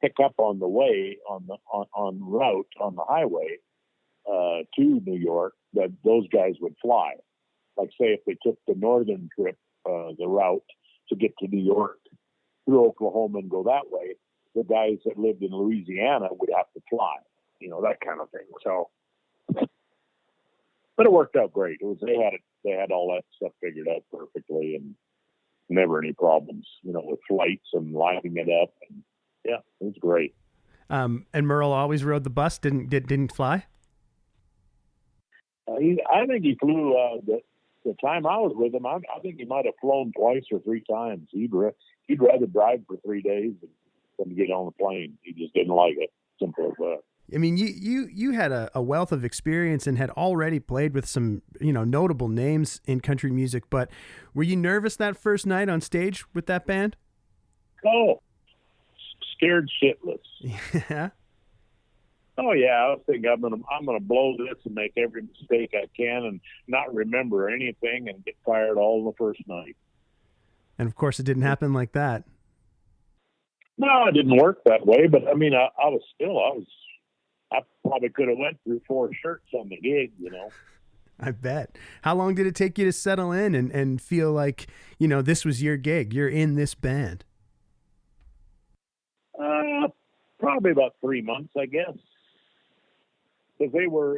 Speaker 1: pick up on the way on route on the highway to New York, that those guys would fly. Like say if they took the northern trip, the route to get to New York through Oklahoma and go that way, the guys that lived in Louisiana would have to fly, that kind of thing. So, but it worked out great. They had all that stuff figured out perfectly, and never any problems, with flights and lining it up. And yeah, it was great.
Speaker 2: And Merle always rode the bus, didn't fly?
Speaker 1: I think he flew the time I was with him. I think he might have flown twice or 3 times. He'd rather drive for 3 days than get on the plane. He just didn't like it. Simple as that.
Speaker 2: I mean, you had a wealth of experience and had already played with some, notable names in country music, but were you nervous that first night on stage with that band?
Speaker 1: Oh, scared shitless.
Speaker 2: Yeah.
Speaker 1: Oh yeah, I was thinking I'm gonna blow this and make every mistake I can and not remember anything and get fired all the first night.
Speaker 2: And of course, it didn't happen like that.
Speaker 1: No, it didn't work that way. But I mean, I probably could have went through 4 shirts on the gig,
Speaker 2: I bet. How long did it take you to settle in and feel like, this was your gig? You're in this band.
Speaker 1: Probably about 3 months, I guess. Because they were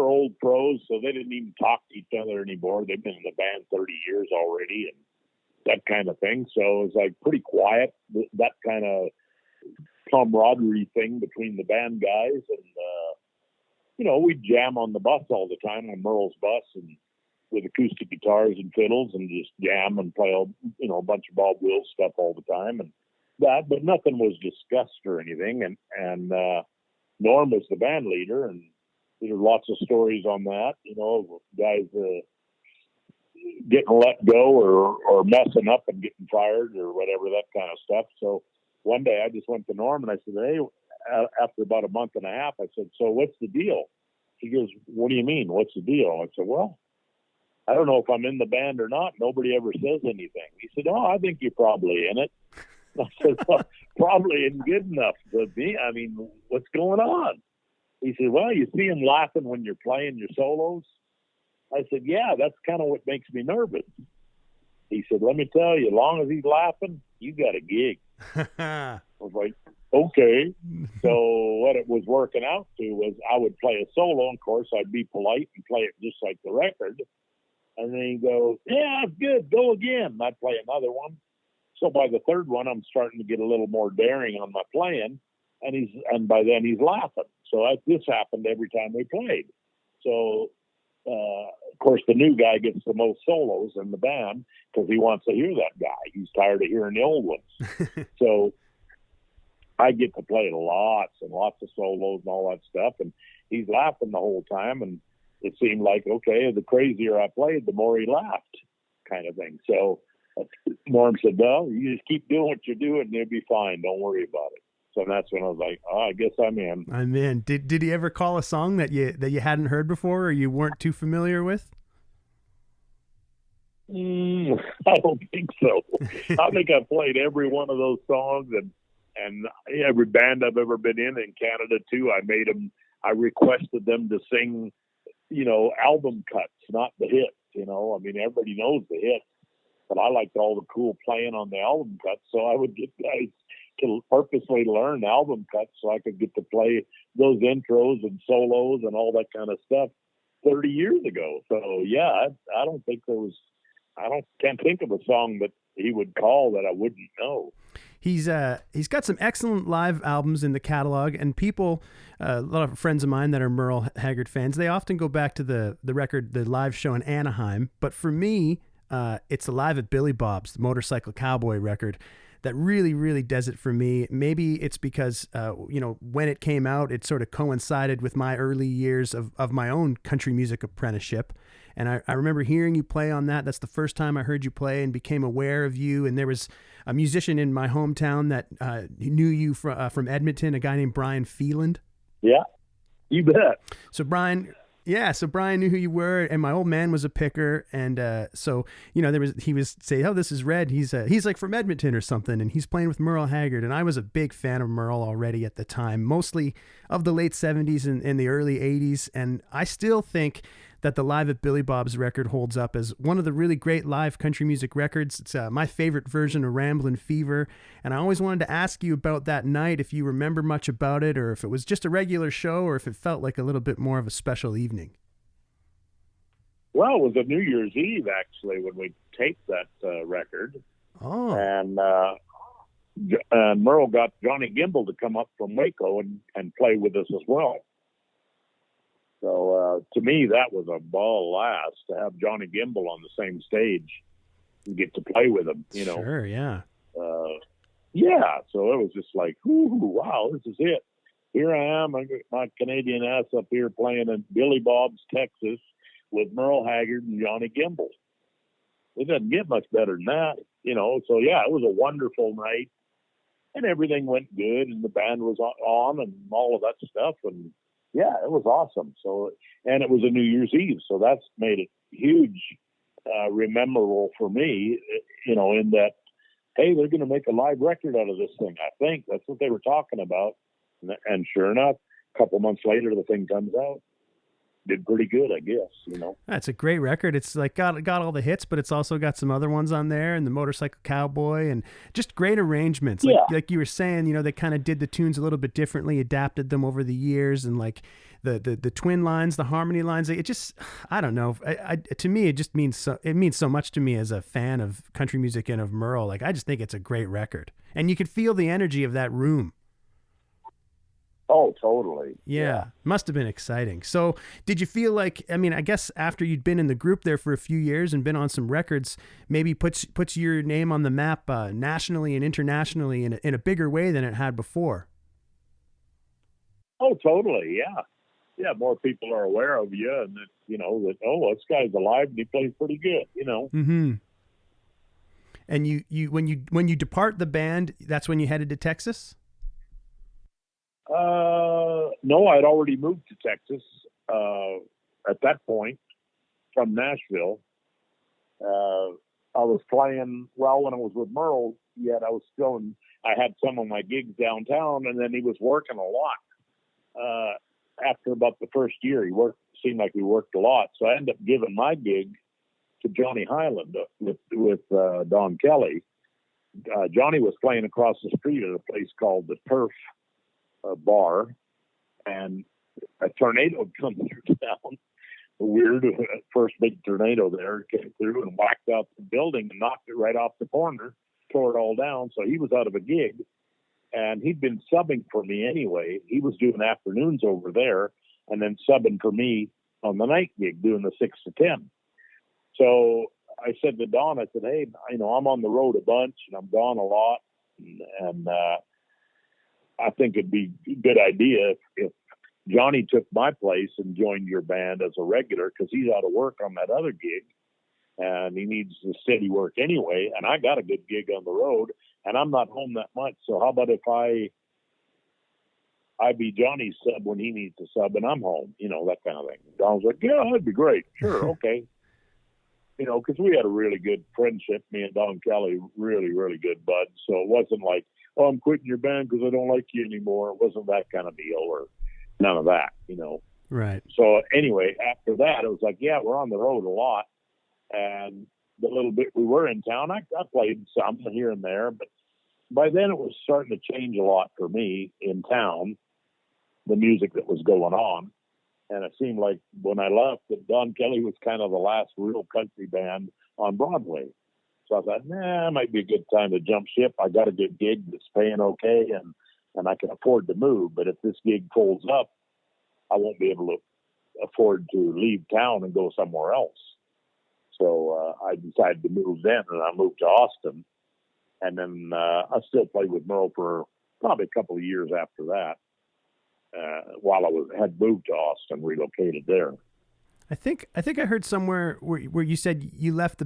Speaker 1: old pros, so they didn't even talk to each other anymore. They've been in the band 30 years already and that kind of thing. So it was like pretty quiet, that kind of camaraderie thing between the band guys. And, we'd jam on the bus all the time, on Merle's bus, and with acoustic guitars and fiddles, and just jam and play, a bunch of Bob Wills stuff all the time. And that, but nothing was discussed or anything. And Norm was the band leader, and there were lots of stories on that, guys getting let go or messing up and getting fired or whatever, that kind of stuff. So one day I just went to Norm and I said, hey, after about a month and a half, I said, so what's the deal? He goes, what do you mean? What's the deal? I said, well, I don't know if I'm in the band or not. Nobody ever says anything. He said, oh, I think you're probably in it. I said, well, probably isn't good enough to be. I mean, what's going on? He said, well, you see him laughing when you're playing your solos. I said, yeah, that's kind of what makes me nervous. He said, let me tell you, as long as he's laughing, you got a gig. I was like, okay. So what it was working out to was I would play a solo. Of course, I'd be polite and play it just like the record. And then he goes, yeah, that's good. Go again. And I'd play another one. So by the third one, I'm starting to get a little more daring on my playing, and by then he's laughing. So this happened every time we played. So, of course, the new guy gets the most solos in the band because he wants to hear that guy. He's tired of hearing the old ones. So I get to play lots and lots of solos and all that stuff, and he's laughing the whole time. And it seemed like, okay, the crazier I played, the more he laughed, kind of thing. So Norm said, no, you just keep doing what you're doing and you'll be fine. Don't worry about it. So that's when I was like, oh, I guess I'm in.
Speaker 2: I'm in. Did he ever call a song that you hadn't heard before or you weren't too familiar with?
Speaker 1: I don't think so. I think I played every one of those songs, and every band I've ever been in Canada too. I requested them to sing, album cuts, not the hits. I mean, everybody knows the hits, but I liked all the cool playing on the album cuts. So I would get guys to purposely learn album cuts so I could get to play those intros and solos and all that kind of stuff. 30 years ago. So yeah, I don't think can't think of a song that he would call that I wouldn't know.
Speaker 2: He's got some excellent live albums in the catalog, and people, a lot of friends of mine that are Merle Haggard fans, they often go back to the live show in Anaheim. But for me, it's the Live at Billy Bob's, the Motorcycle Cowboy record, that really, really does it for me. Maybe it's because, when it came out, it sort of coincided with my early years of my own country music apprenticeship. And I remember hearing you play on that. That's the first time I heard you play and became aware of you. And there was a musician in my hometown that knew you from Edmonton, a guy named Brian Phelan.
Speaker 1: Yeah, you bet.
Speaker 2: So Brian knew who you were, and my old man was a picker, and he was saying, "Oh, this is Red. He's like from Edmonton or something, and he's playing with Merle Haggard." And I was a big fan of Merle already at the time, mostly of the late '70s and the early '80s, and I still think that the Live at Billy Bob's record holds up as one of the really great live country music records. It's my favorite version of Ramblin' Fever, and I always wanted to ask you about that night, if you remember much about it, or if it was just a regular show, or if it felt like a little bit more of a special evening.
Speaker 1: Well, it was a New Year's Eve, actually, when we taped that record.
Speaker 2: Oh.
Speaker 1: And Merle got Johnny Gimble to come up from Waco and play with us as well. So to me, that was a ball last to have Johnny Gimble on the same stage and get to play with him,
Speaker 2: Sure, yeah.
Speaker 1: Yeah, so it was just like, ooh, wow, this is it. Here I am, I got my Canadian ass up here playing in Billy Bob's, Texas, with Merle Haggard and Johnny Gimble. It doesn't get much better than that, So yeah, it was a wonderful night, and everything went good, and the band was on, and all of that stuff, and yeah, it was awesome. So, and it was a New Year's Eve, so that's made it huge, memorable for me, in that, hey, they're going to make a live record out of this thing. I think that's what they were talking about. And sure enough, a couple months later, the thing comes out. Did pretty good, I guess,
Speaker 2: That's a great record. It's like got all the hits, but it's also got some other ones on there, and the Motorcycle Cowboy, and just great arrangements. Like you were saying, they kind of did the tunes a little bit differently, adapted them over the years, and like the twin lines, the harmony lines. It just, I don't know. To me, it just means so much to me as a fan of country music and of Merle. Like, I just think it's a great record, and you could feel the energy of that room.
Speaker 1: Oh, totally.
Speaker 2: Yeah. Must have been exciting. So did you feel like, I guess after you'd been in the group there for a few years and been on some records, maybe puts your name on the map nationally and internationally in a bigger way than it had before?
Speaker 1: Oh, totally. Yeah. Yeah. More people are aware of you, and that, this guy's alive and he plays pretty good,
Speaker 2: Mm-hmm. And you when you depart the band, that's when you headed to Texas?
Speaker 1: No, I'd already moved to Texas at that point from Nashville. I was playing, when I was with Merle, yet I had some of my gigs downtown, and then he was working a lot. After about the first year, seemed like he worked a lot. So I ended up giving my gig to Johnny Highland with Don Kelly. Johnny was playing across the street at a place called the Turf bar, and a tornado come through town. A weird first big tornado there came through and whacked out the building and knocked it right off the corner, tore it all down. So he was out of a gig, and he'd been subbing for me anyway. He was doing afternoons over there and then subbing for me on the night gig, doing the 6 to 10. So I said to Don, I said, hey, I'm on the road a bunch and I'm gone a lot, and I think it'd be a good idea if Johnny took my place and joined your band as a regular, because he's out of work on that other gig and he needs the steady work anyway. And I got a good gig on the road and I'm not home that much. So how about if I be Johnny's sub when he needs to sub and I'm home, that kind of thing. Don was like, yeah, that'd be great. Sure. Okay. Because we had a really good friendship, me and Don Kelly, really, really good buds. So it wasn't like, oh, I'm quitting your band because I don't like you anymore. It wasn't that kind of deal, or none of that,
Speaker 2: Right.
Speaker 1: So anyway, after that, it was like, yeah, we're on the road a lot. And the little bit we were in town, I played some here and there. But by then it was starting to change a lot for me in town, the music that was going on. And it seemed like when I left, that Don Kelly was kind of the last real country band on Broadway. So I thought, it might be a good time to jump ship. I got a good gig that's paying okay, and I can afford to move. But if this gig folds up, I won't be able to afford to leave town and go somewhere else. So I decided to move then, and I moved to Austin. And then I still played with Merle for probably a couple of years after that, while I had moved to Austin, relocated there.
Speaker 2: I think I heard somewhere where you said you left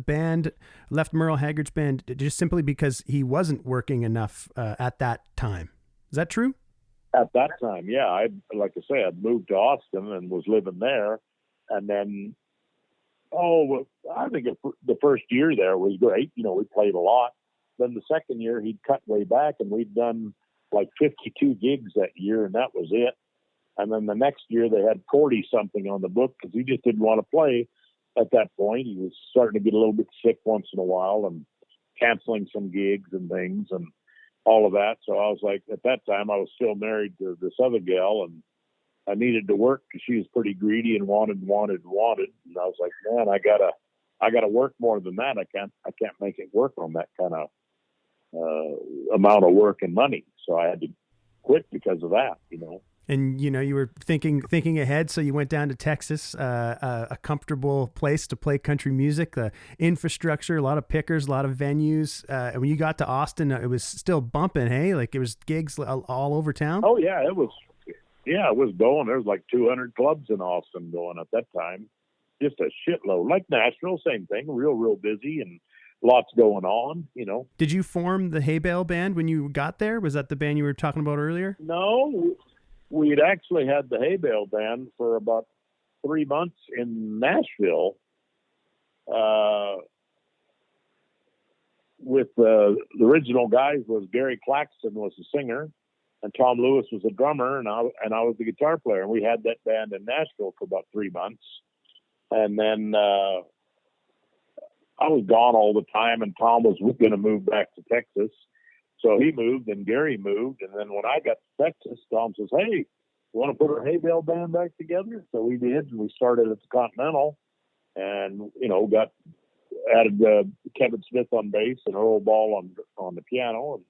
Speaker 2: Merle Haggard's band just simply because he wasn't working enough at that time. Is that true?
Speaker 1: At that time, yeah. Like I say, I'd moved to Austin and was living there. And then, I think the first year there was great. You know, we played a lot. Then the second year, he'd cut way back, and we'd done like 52 gigs that year, and that was it. And then the next year, they had 40-something on the book because he just didn't want to play at that point. He was starting to get a little bit sick once in a while and canceling some gigs and things and all of that. So I was like, at that time, I was still married to this other gal, and I needed to work because she was pretty greedy and wanted. And I was like, man, I gotta work more than that. I can't make it work on that kind of amount of work and money. So I had to quit because of that, you know.
Speaker 2: And, you know, you were thinking ahead, so you went down to Texas, a comfortable place to play country music, the infrastructure, a lot of pickers, a lot of venues. And when you got to Austin, it was still bumping, hey? Like it was gigs all over town?
Speaker 1: Oh, yeah, it was going. There was like 200 clubs in Austin going at that time. Just a shitload. Like Nashville, same thing, real busy and lots going on, you know.
Speaker 2: Did you form the Heybale band when you got there? Was that the band you were talking about earlier?
Speaker 1: No, we'd actually had the Heybale band for about 3 months in Nashville with the original guys was Gary Claxton was the singer, and Tom Lewis was the drummer, and I was the guitar player. And we had that band in Nashville for about 3 months. And then I was gone all the time, and Tom was going to move back to Texas. So he moved, and Gary moved. And then when I got to Texas, Tom says, hey, you want to put our Heybale band back together? So we did, and we started at the Continental and, you know, added Kevin Smith on bass and Earl Ball on the piano. And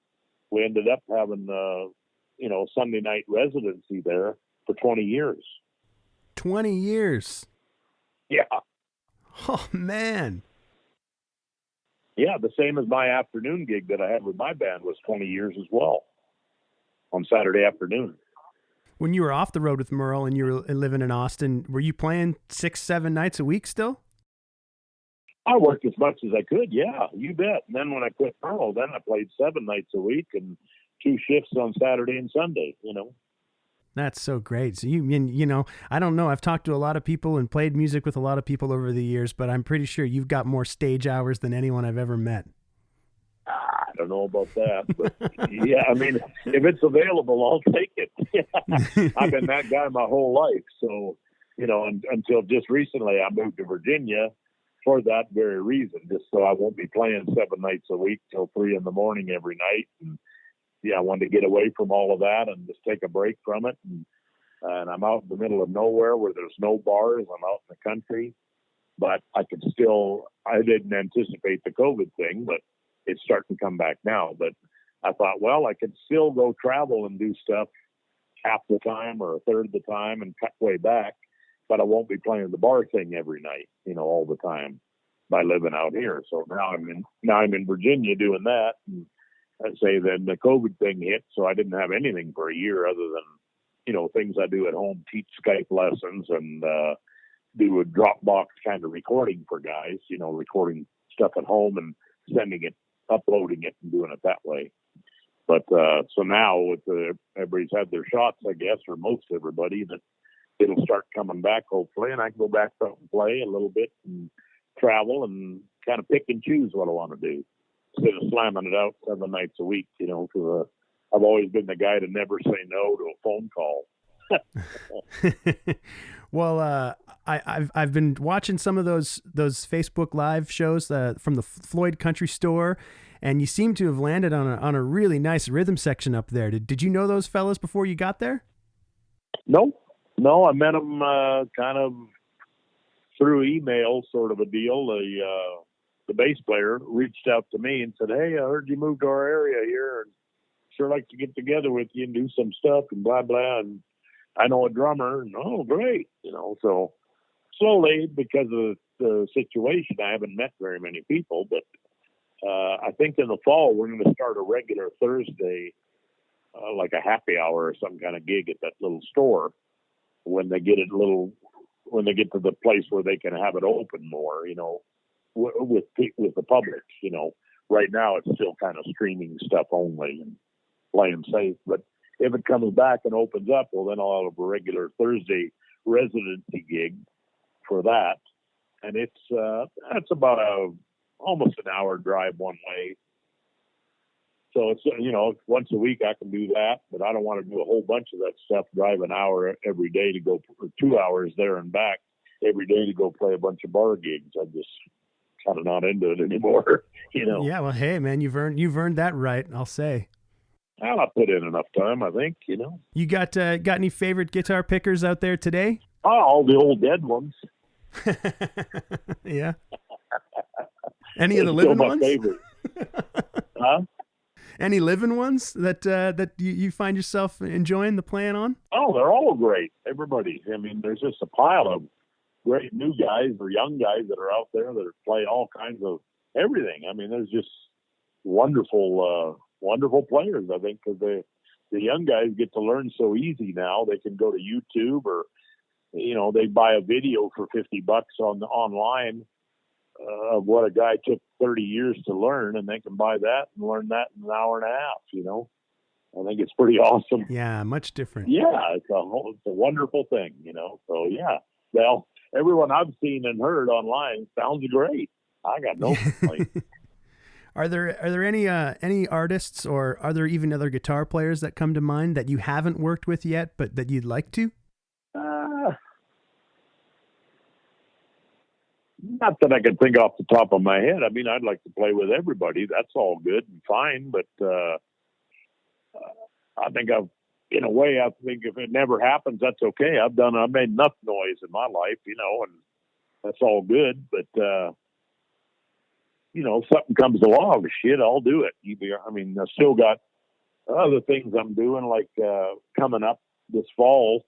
Speaker 1: we ended up having, Sunday night residency there for 20 years.
Speaker 2: 20 years?
Speaker 1: Yeah.
Speaker 2: Oh, man.
Speaker 1: Yeah, the same as my afternoon gig that I had with my band was 20 years as well on Saturday afternoon.
Speaker 2: When you were off the road with Merle and you were living in Austin, were you playing 6-7 nights a week still?
Speaker 1: I worked as much as I could, yeah, you bet. And then when I quit Merle, then I played 7 nights a week and 2 shifts on Saturday and Sunday, you know.
Speaker 2: That's so great. So I don't know. I've talked to a lot of people and played music with a lot of people over the years, but I'm pretty sure you've got more stage hours than anyone I've ever met.
Speaker 1: I don't know about that, but yeah, I mean, if it's available, I'll take it. I've been that guy my whole life. So, you know, until just recently, I moved to Virginia for that very reason, just so I won't be playing 7 nights a week till 3 a.m. every night. And yeah, I wanted to get away from all of that and just take a break from it. And I'm out in the middle of nowhere where there's no bars. I'm out in the country, but I didn't anticipate the COVID thing, but it's starting to come back now. But I thought, well, I could still go travel and do stuff half the time or a third of the time and cut way back, but I won't be playing the bar thing every night, you know, all the time by living out here. So now I'm in Virginia doing that. And I'd say then the COVID thing hit, so I didn't have anything for a year other than, you know, things I do at home, teach Skype lessons and do a Dropbox kind of recording for guys, you know, recording stuff at home and sending it, uploading it and doing it that way. But so now with everybody's had their shots, I guess, or most everybody, that it'll start coming back hopefully, and I can go back out and play a little bit and travel and kind of pick and choose what I want to do instead of slamming it out 7 nights a week, you know, because I've always been the guy to never say no to a phone call.
Speaker 2: Well, I've been watching some of those Facebook Live shows from the Floyd Country Store, and you seem to have landed on a really nice rhythm section up there. Did you know those fellas before you got there?
Speaker 1: No, No, I met him kind of through email, sort of a deal. The bass player reached out to me and said, "Hey, I heard you moved to our area here, and sure like to get together with you and do some stuff and blah blah." And I know a drummer, and oh, great, So slowly, because of the situation, I haven't met very many people, but I think in the fall we're going to start a regular Thursday, like a happy hour or some kind of gig at that little store when they get to the place where they can have it open more, with the public. Right now it's still kind of streaming stuff only and playing safe. But if it comes back and opens up, well, then I'll have a regular Thursday residency gig for that, and that's about almost an hour drive one way. So it's, once a week I can do that, but I don't want to do a whole bunch of that stuff, drive an hour every day to go, or 2 hours there and back every day to go play a bunch of bar gigs. I'm just kind of not into it anymore,
Speaker 2: Yeah, well, hey, man, you've earned that right, I'll say.
Speaker 1: Well, I put in enough time, I think,
Speaker 2: You got any favorite guitar pickers out there today?
Speaker 1: Oh, all the old dead ones.
Speaker 2: Yeah. Any of the living ones?
Speaker 1: Favorite. Huh?
Speaker 2: Any living ones that you find yourself enjoying the playing on?
Speaker 1: Oh, they're all great. Everybody. I mean, there's just a pile of great new guys or young guys that are out there that play all kinds of everything. I mean, there's just wonderful players, I think, because the young guys get to learn so easy now. They can go to YouTube or, they buy a video for $50 online of what a guy took 30 years to learn, and they can buy that and learn that in an hour and a half. I think it's pretty awesome.
Speaker 2: Yeah, much different.
Speaker 1: Yeah, it's a wonderful thing. So yeah, well, everyone I've seen and heard online sounds great. I got no complaints.
Speaker 2: Are there any artists, or are there even other guitar players that come to mind that you haven't worked with yet, but that you'd like to?
Speaker 1: Not that I can think off the top of my head. I mean, I'd like to play with everybody. That's all good and fine. But I think in a way, I think if it never happens, that's okay. I've made enough noise in my life, and that's all good. But, if something comes along, shit, I'll do it. I mean, I still got other things I'm doing, like coming up this fall.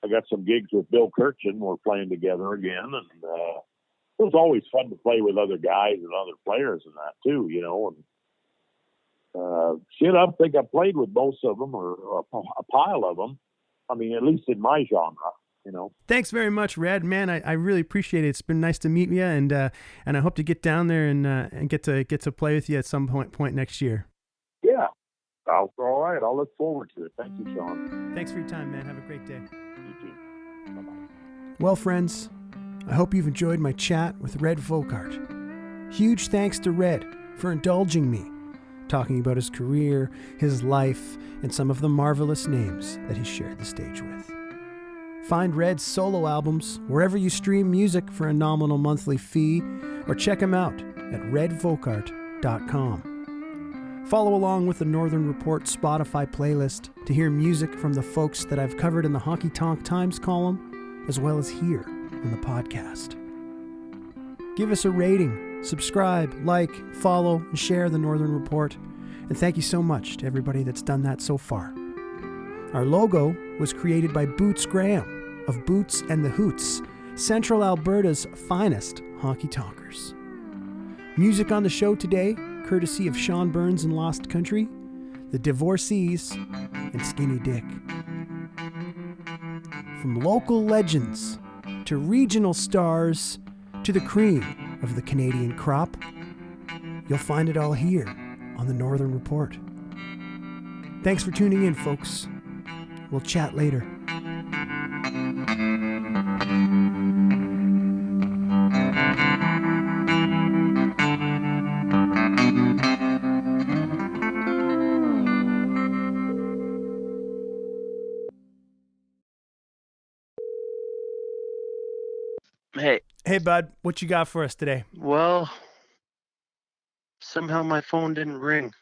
Speaker 1: I got some gigs with Bill Kirchen. We're playing together again. And, it was always fun to play with other guys and other players and that too, and I think I played with most of them, or a pile of them. I mean, at least in my genre,
Speaker 2: Thanks very much, Red. Man, I really appreciate it. It's been nice to meet you, and I hope to get down there and get to play with you at some point next year.
Speaker 1: Yeah. All right. I'll look forward to it. Thank you, Sean.
Speaker 2: Thanks for your time, man. Have a great day.
Speaker 1: You too. Bye-bye.
Speaker 2: Well, friends, I hope you've enjoyed my chat with Red Volkaert. Huge thanks to Red for indulging me, talking about his career, his life, and some of the marvelous names that he shared the stage with. Find Red's solo albums wherever you stream music for a nominal monthly fee, or check him out at redvolkaert.com. Follow along with the Northern Report Spotify playlist to hear music from the folks that I've covered in the Honky-Tonk Times column, as well as here on the podcast. Give us a rating, subscribe, like, follow, and share the Northern Report. And thank you so much to everybody that's done that so far. Our logo was created by Boots Graham of Boots and the Hoots, Central Alberta's finest honky-tonkers. Music on the show today, courtesy of Sean Burns and Lost Country, The Divorcees, and Skinny Dick. From local legends to regional stars to the cream of the Canadian crop, you'll find it all here on the Northern Report. Thanks for tuning in, folks. We'll chat later. Hey, bud, what you got for us today?
Speaker 3: Well, somehow my phone didn't ring.